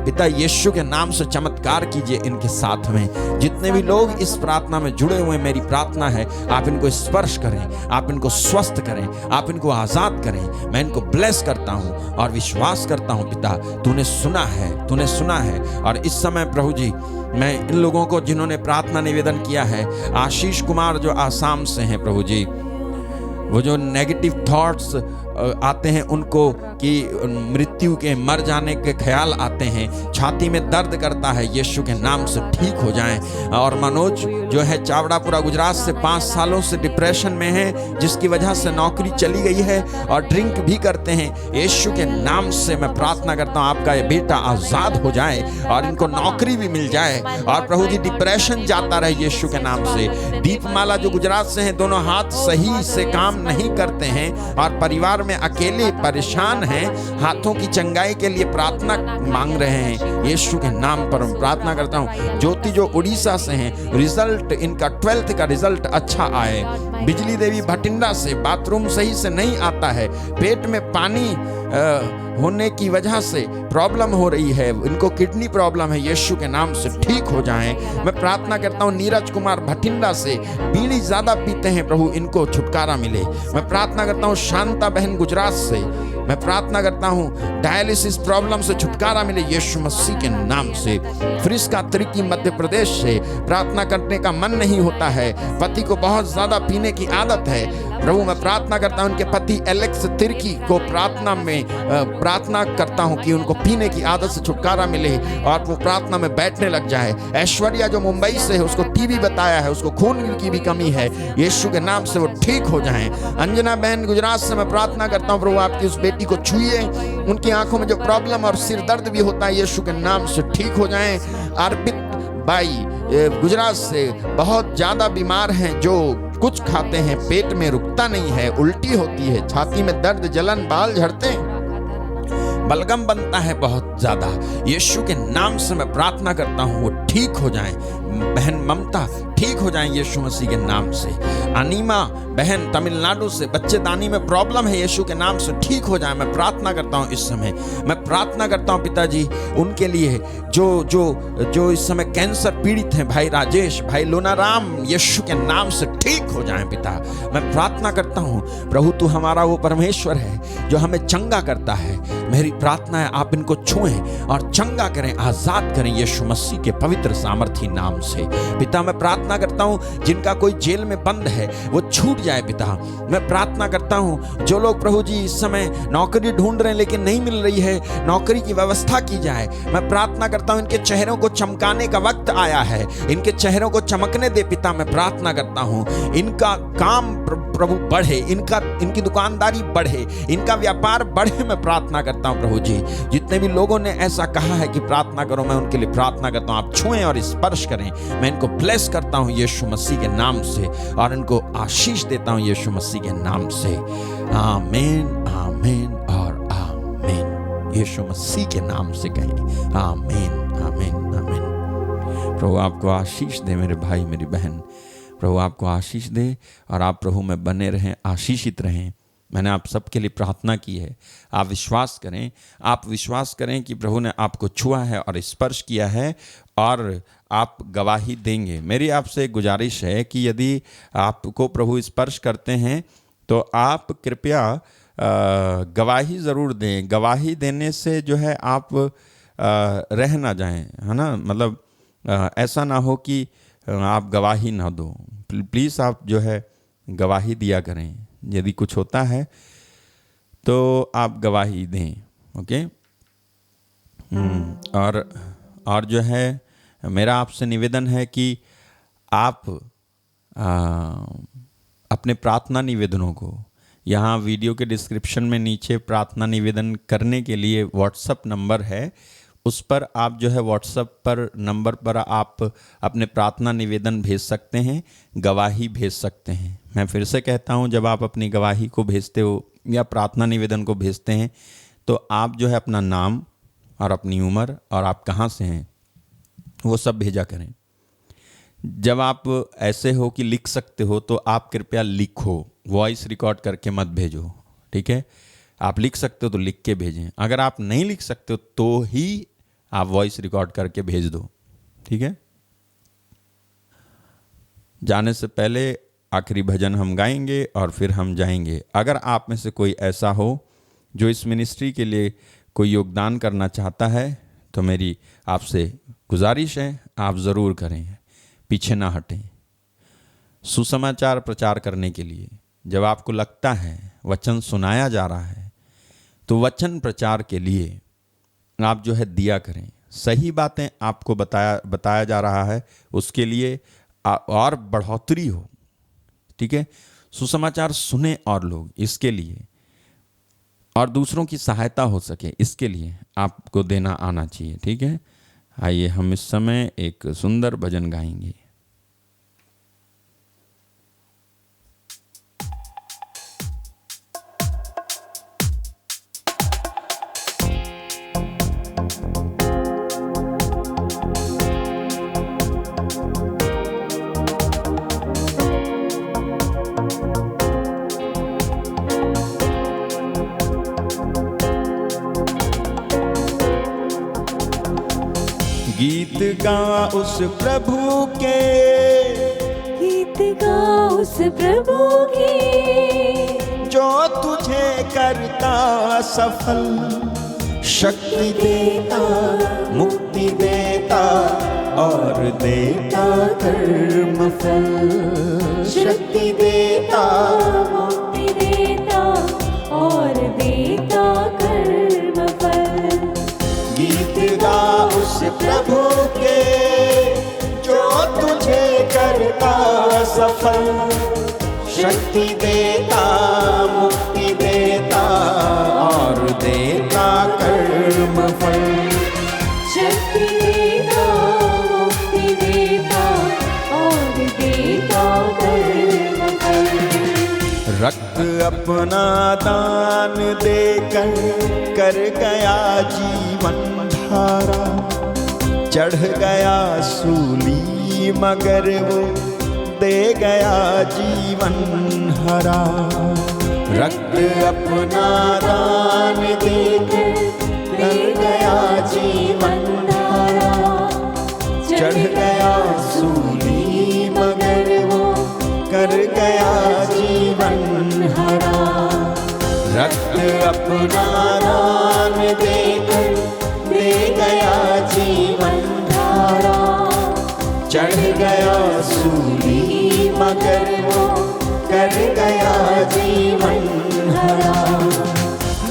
पिता यीशु के नाम से चमत्कार कीजिए इनके साथ में। जितने भी लोग इस प्रार्थना में जुड़े हुए मेरी प्रार्थना है आप इनको स्पर्श करें, आप इनको स्वस्थ करें, आप इनको आजाद करें। मैं इनको ब्लेस करता हूं और विश्वास करता हूं पिता तूने सुना है। और इस समय प्रभु जी मैं इन लोगों को जिन्होंने प्रार्थना निवेदन किया है, आशीष कुमार जो आसाम से हैं प्रभु जी, वो जो नेगेटिव थॉट्स आते हैं उनको कि मृत्यु के मर जाने के ख्याल आते हैं, छाती में दर्द करता है यीशु के नाम से ठीक हो जाएं। और मनोज जो है चावड़ापुरा गुजरात से 5 सालों से डिप्रेशन में है जिसकी वजह से नौकरी चली गई है और ड्रिंक भी करते हैं, यीशु के नाम से मैं प्रार्थना करता हूं आपका ये बेटा आजाद हो जाए और इनको नौकरी भी मिल जाए और प्रभु जी डिप्रेशन जाता रहे यीशु के नाम से। दीपमाला जो गुजरात से हैं, दोनों हाथ सही से काम नहीं करते हैं और परिवार में अकेले परेशान हैं, हाथों की चंगाई के लिए प्रार्थना मांग रहे हैं यीशु के नाम पर मैं प्रार्थना करता हूं। ज्योति जो उड़ीसा से हैं, रिजल्ट इनका 12th का रिजल्ट अच्छा आए। बिजली देवी भटिंडा से बाथरूम सही से नहीं आता है, पेट में पानी होने की वजह से प्रॉब्लम हो रही है, इनको किडनी प्रॉब्लम है, यीशु के नाम से ठीक हो जाएं। मैं प्रार्थना करता हूँ नीरज कुमार भटिंडा से, बीड़ी ज़्यादा पीते हैं प्रभु, इनको छुटकारा मिले। मैं प्रार्थना करता हूँ शांता बहन गुजरात से, मैं प्रार्थना करता हूँ डायलिसिस प्रॉब्लम से छुटकारा मिले यीशु मसीह के नाम से। फ्रिस्का त्रिकी मध्य प्रदेश से, प्रार्थना करने का मन नहीं होता है, पति को बहुत ज़्यादा पीने की आदत है प्रभु, मैं प्रार्थना करता हूँ उनके पति एलेक्स तिर्की को प्रार्थना करता हूँ कि उनको पीने की आदत से छुटकारा मिले और वो प्रार्थना में बैठने लग जाए। ऐश्वर्या जो मुंबई से है, उसको टीबी बताया है, उसको खून की भी कमी है, यीशु के नाम से वो ठीक हो जाएं। अंजना बहन गुजरात से, मैं प्रार्थना करता हूँ प्रभु आपकी उस बेटी को छुइए, उनकी आंखों में जो प्रॉब्लम और सिर दर्द भी होता है यीशु के नाम से ठीक हो जाएं। अर्पित बाई गुजरात से बहुत ज़्यादा बीमार हैं, जो कुछ खाते हैं पेट में रुकता नहीं है, उल्टी होती है, छाती में दर्द, जलन, बाल झड़ते हैं, बलगम बनता है बहुत ज्यादा, यीशु के नाम से मैं प्रार्थना करता हूँ वो ठीक हो जाएं। बहन ममता ठीक हो जाएं यीशु मसीह के नाम से। अनीमा बहन तमिलनाडु से, बच्चेदानी में प्रॉब्लम है, यीशु के नाम से ठीक हो जाए। मैं प्रार्थना करता हूँ इस समय, मैं प्रार्थना करता हूँ पिताजी उनके लिए जो इस समय कैंसर पीड़ित हैं, भाई राजेश, भाई लोनाराम, यीशु के नाम से ठीक हो जाएं पिता। मैं प्रार्थना करता हूँ प्रभु तू हमारा वो परमेश्वर है जो हमें चंगा करता है। मेरी प्रार्थना है आप इनको छुएं और चंगा करें, आजाद करें यीशु मसीह के पवित्र सामर्थी नाम से। पिता मैं प्रार्थना करता हूँ जिनका कोई जेल में बंद है वो छूट जाए पिता। मैं प्रार्थना करता हूँ जो लोग प्रभु जी इस समय नौकरी ढूंढ रहे हैं लेकिन नहीं मिल रही है, नौकरी की व्यवस्था की जाए। मैं प्रार्थना करता हूँ इनके चेहरों को चमकाने का वक्त आया है, इनके चेहरों को चमकने दे पिता। मैं प्रार्थना करता हूँ इनका काम प्रभु बढ़े, इनकी दुकानदारी बढ़े, इनका व्यापार बढ़े। मैं प्रार्थना करता हूँ प्रभु जी जितने भी लोगों ने ऐसा कहा है कि प्रार्थना करो, मैं उनके लिए प्रार्थना करता हूँ आप छुएं और स्पर्श करें। मैं इनको ब्लेस करता हूँ यीशु मसीह के नाम से और इनको आशीष देता हूँ यीशु मसीह के नाम से। आमीन, आमीन और आमीन। यीशु मसीह के नाम से कहें आमीन, आमीन, आमीन। प्रभु आपको आशीष दे मेरे भाई मेरी बहन, प्रभु आपको आशीष दे और आप प्रभु में बने रहें, आशीषित रहें। मैंने आप सबके लिए प्रार्थना की है, आप विश्वास करें, आप विश्वास करें कि प्रभु ने आपको छुआ है और स्पर्श किया है और आप गवाही देंगे। मेरी आपसे एक गुजारिश है कि यदि आपको प्रभु स्पर्श करते हैं तो आप कृपया गवाही ज़रूर दें। गवाही देने से जो है आप रह ना जाएं, है ना, मतलब ऐसा ना हो कि आप गवाही ना दो। प्लीज़ आप जो है गवाही दिया करें, यदि कुछ होता है तो आप गवाही दें, ओके। और जो है मेरा आपसे निवेदन है कि आप अपने प्रार्थना निवेदनों को यहाँ वीडियो के डिस्क्रिप्शन में नीचे प्रार्थना निवेदन करने के लिए व्हाट्सएप नंबर है, उस पर आप जो है व्हाट्सएप पर नंबर पर आप अपने प्रार्थना निवेदन भेज सकते हैं, गवाही भेज सकते हैं। मैं फिर से कहता हूं, जब आप अपनी गवाही को भेजते हो या प्रार्थना निवेदन को भेजते हैं तो आप जो है अपना नाम और अपनी उम्र और आप कहां से हैं वो सब भेजा करें। जब आप ऐसे हो कि लिख सकते हो तो आप कृपया लिखो, वॉइस रिकॉर्ड करके मत भेजो, ठीक है। आप लिख सकते हो तो लिख के भेजें, अगर आप नहीं लिख सकते हो तो ही आप वॉइस रिकॉर्ड करके भेज दो, ठीक है। जाने से पहले आखिरी भजन हम गाएंगे और फिर हम जाएंगे। अगर आप में से कोई ऐसा हो जो इस मिनिस्ट्री के लिए कोई योगदान करना चाहता है तो मेरी आपसे गुजारिश है आप ज़रूर करें, पीछे ना हटें। सुसमाचार प्रचार करने के लिए जब आपको लगता है वचन सुनाया जा रहा है तो वचन प्रचार के लिए आप जो है दिया करें। सही बातें आपको बताया जा रहा है उसके लिए और बढ़ोतरी हो, ठीक है। सुसमाचार सुने और लोग, इसके लिए और दूसरों की सहायता हो सके इसके लिए आपको देना आना चाहिए, ठीक है। आइए हम इस समय एक सुंदर भजन गाएंगे। गीत गा उस प्रभु के, गीत गा उस प्रभु के, जो तुझे करता सफल, शक्ति देता, मुक्ति देता और देता कर्मफल। शक्ति देता, मुक्ति देता और देता कर्मफल। गीत गा उस प्रभु के, जो तुझे करता सफल, शक्ति देता, मुक्ति देता और देता कर्मफल। शक्ति देता, मुक्ति देता और देता कर्मफल। रक्त अपना दान देकर कर गया जीवन धारा, चढ़ गया सूली मगर वो दे गया जीवन हरा। रक्त अपना दान देकर कर गया जीवन धारा, चढ़ गया सूली मगर वो कर गया जीवन हरा। रक्त अपना दान देकर दे गया जीवन धारा, चढ़ गया सूली मगर वो कर गया जीवन हरा।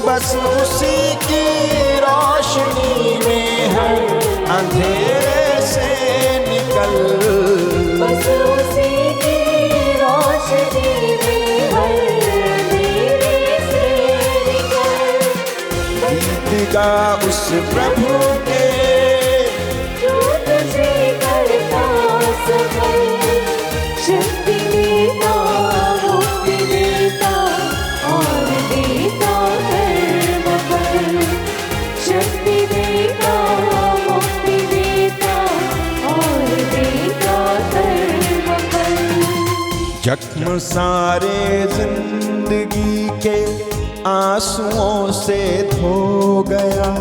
बस उसी की रोशनी में हर अंधेरे से निकल, बस उसी की रोशनी में हर अंधेरे से निकल। गीत गा उस प्रभु के, जो तुझे करता सफल, शक्ति देता, मुक्ति देता और देता कर्मफल। शक्ति देता, मुक्ति देता और देता कर्मफल। जख्म सारे जिंदगी के आंसुओं से धो गया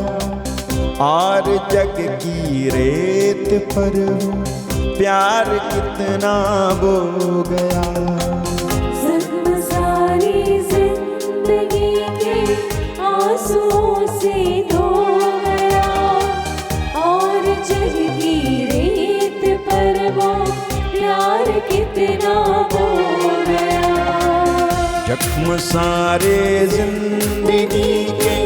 और जग की रेत पर प्यार कितना बो गया। जख्म सारी जिंदगी के आंसुओं से धो गया और जग की रेत पर वो प्यार कितना बो गया। जख्म सारे जिंदगी के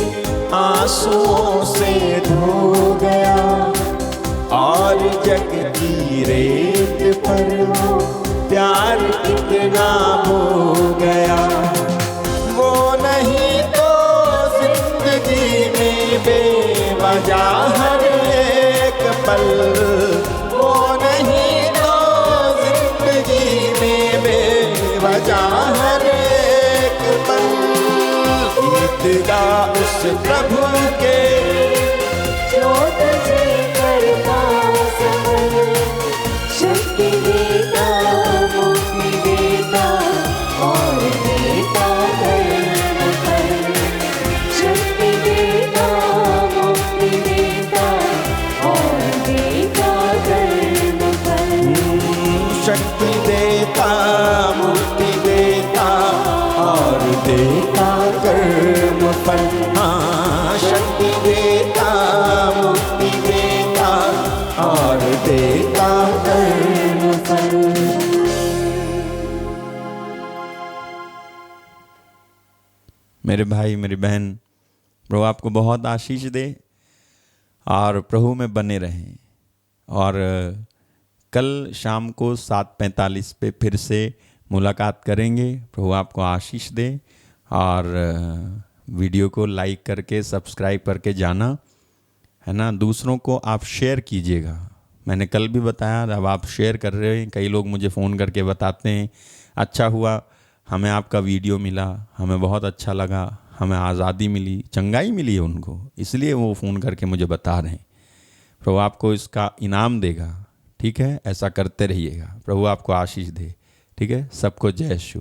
आंसुओं से धो गया और जग की रेत पर वो प्यार कितना हो गया। वो नहीं तो जिंदगी में बेवजह हर एक पल, वो नहीं तो जिंदगी में बेवजह हर एक पल। गीत गा उस प्रभु के, जो तुझे करता सफल, शक्ति देता, मुक्ति देता और देता कर्मफल। शक्ति देता, मुक्ति देता और देता कर्मफल। शक्ति देता, मुक्ति देता और देता कर्मफल। हाँ, शक्ति देता, मुक्ति देता और देता कर्मफल। मेरे भाई मेरी बहन, प्रभु आपको बहुत आशीष दे और प्रभु में बने रहें। और कल शाम को 7:45 पे फिर से मुलाकात करेंगे। प्रभु आपको आशीष दे और वीडियो को लाइक करके सब्सक्राइब करके जाना, है ना। दूसरों को आप शेयर कीजिएगा। मैंने कल भी बताया, जब आप शेयर कर रहे हैं, कई लोग मुझे फ़ोन करके बताते हैं, अच्छा हुआ हमें आपका वीडियो मिला, हमें बहुत अच्छा लगा, हमें आज़ादी मिली, चंगाई मिली है उनको, इसलिए वो फ़ोन करके मुझे बता रहे हैं। प्रभु आपको इसका इनाम देगा, ठीक है। ऐसा करते रहिएगा। प्रभु आपको आशीष दे, ठीक है। सबको जय यीशु।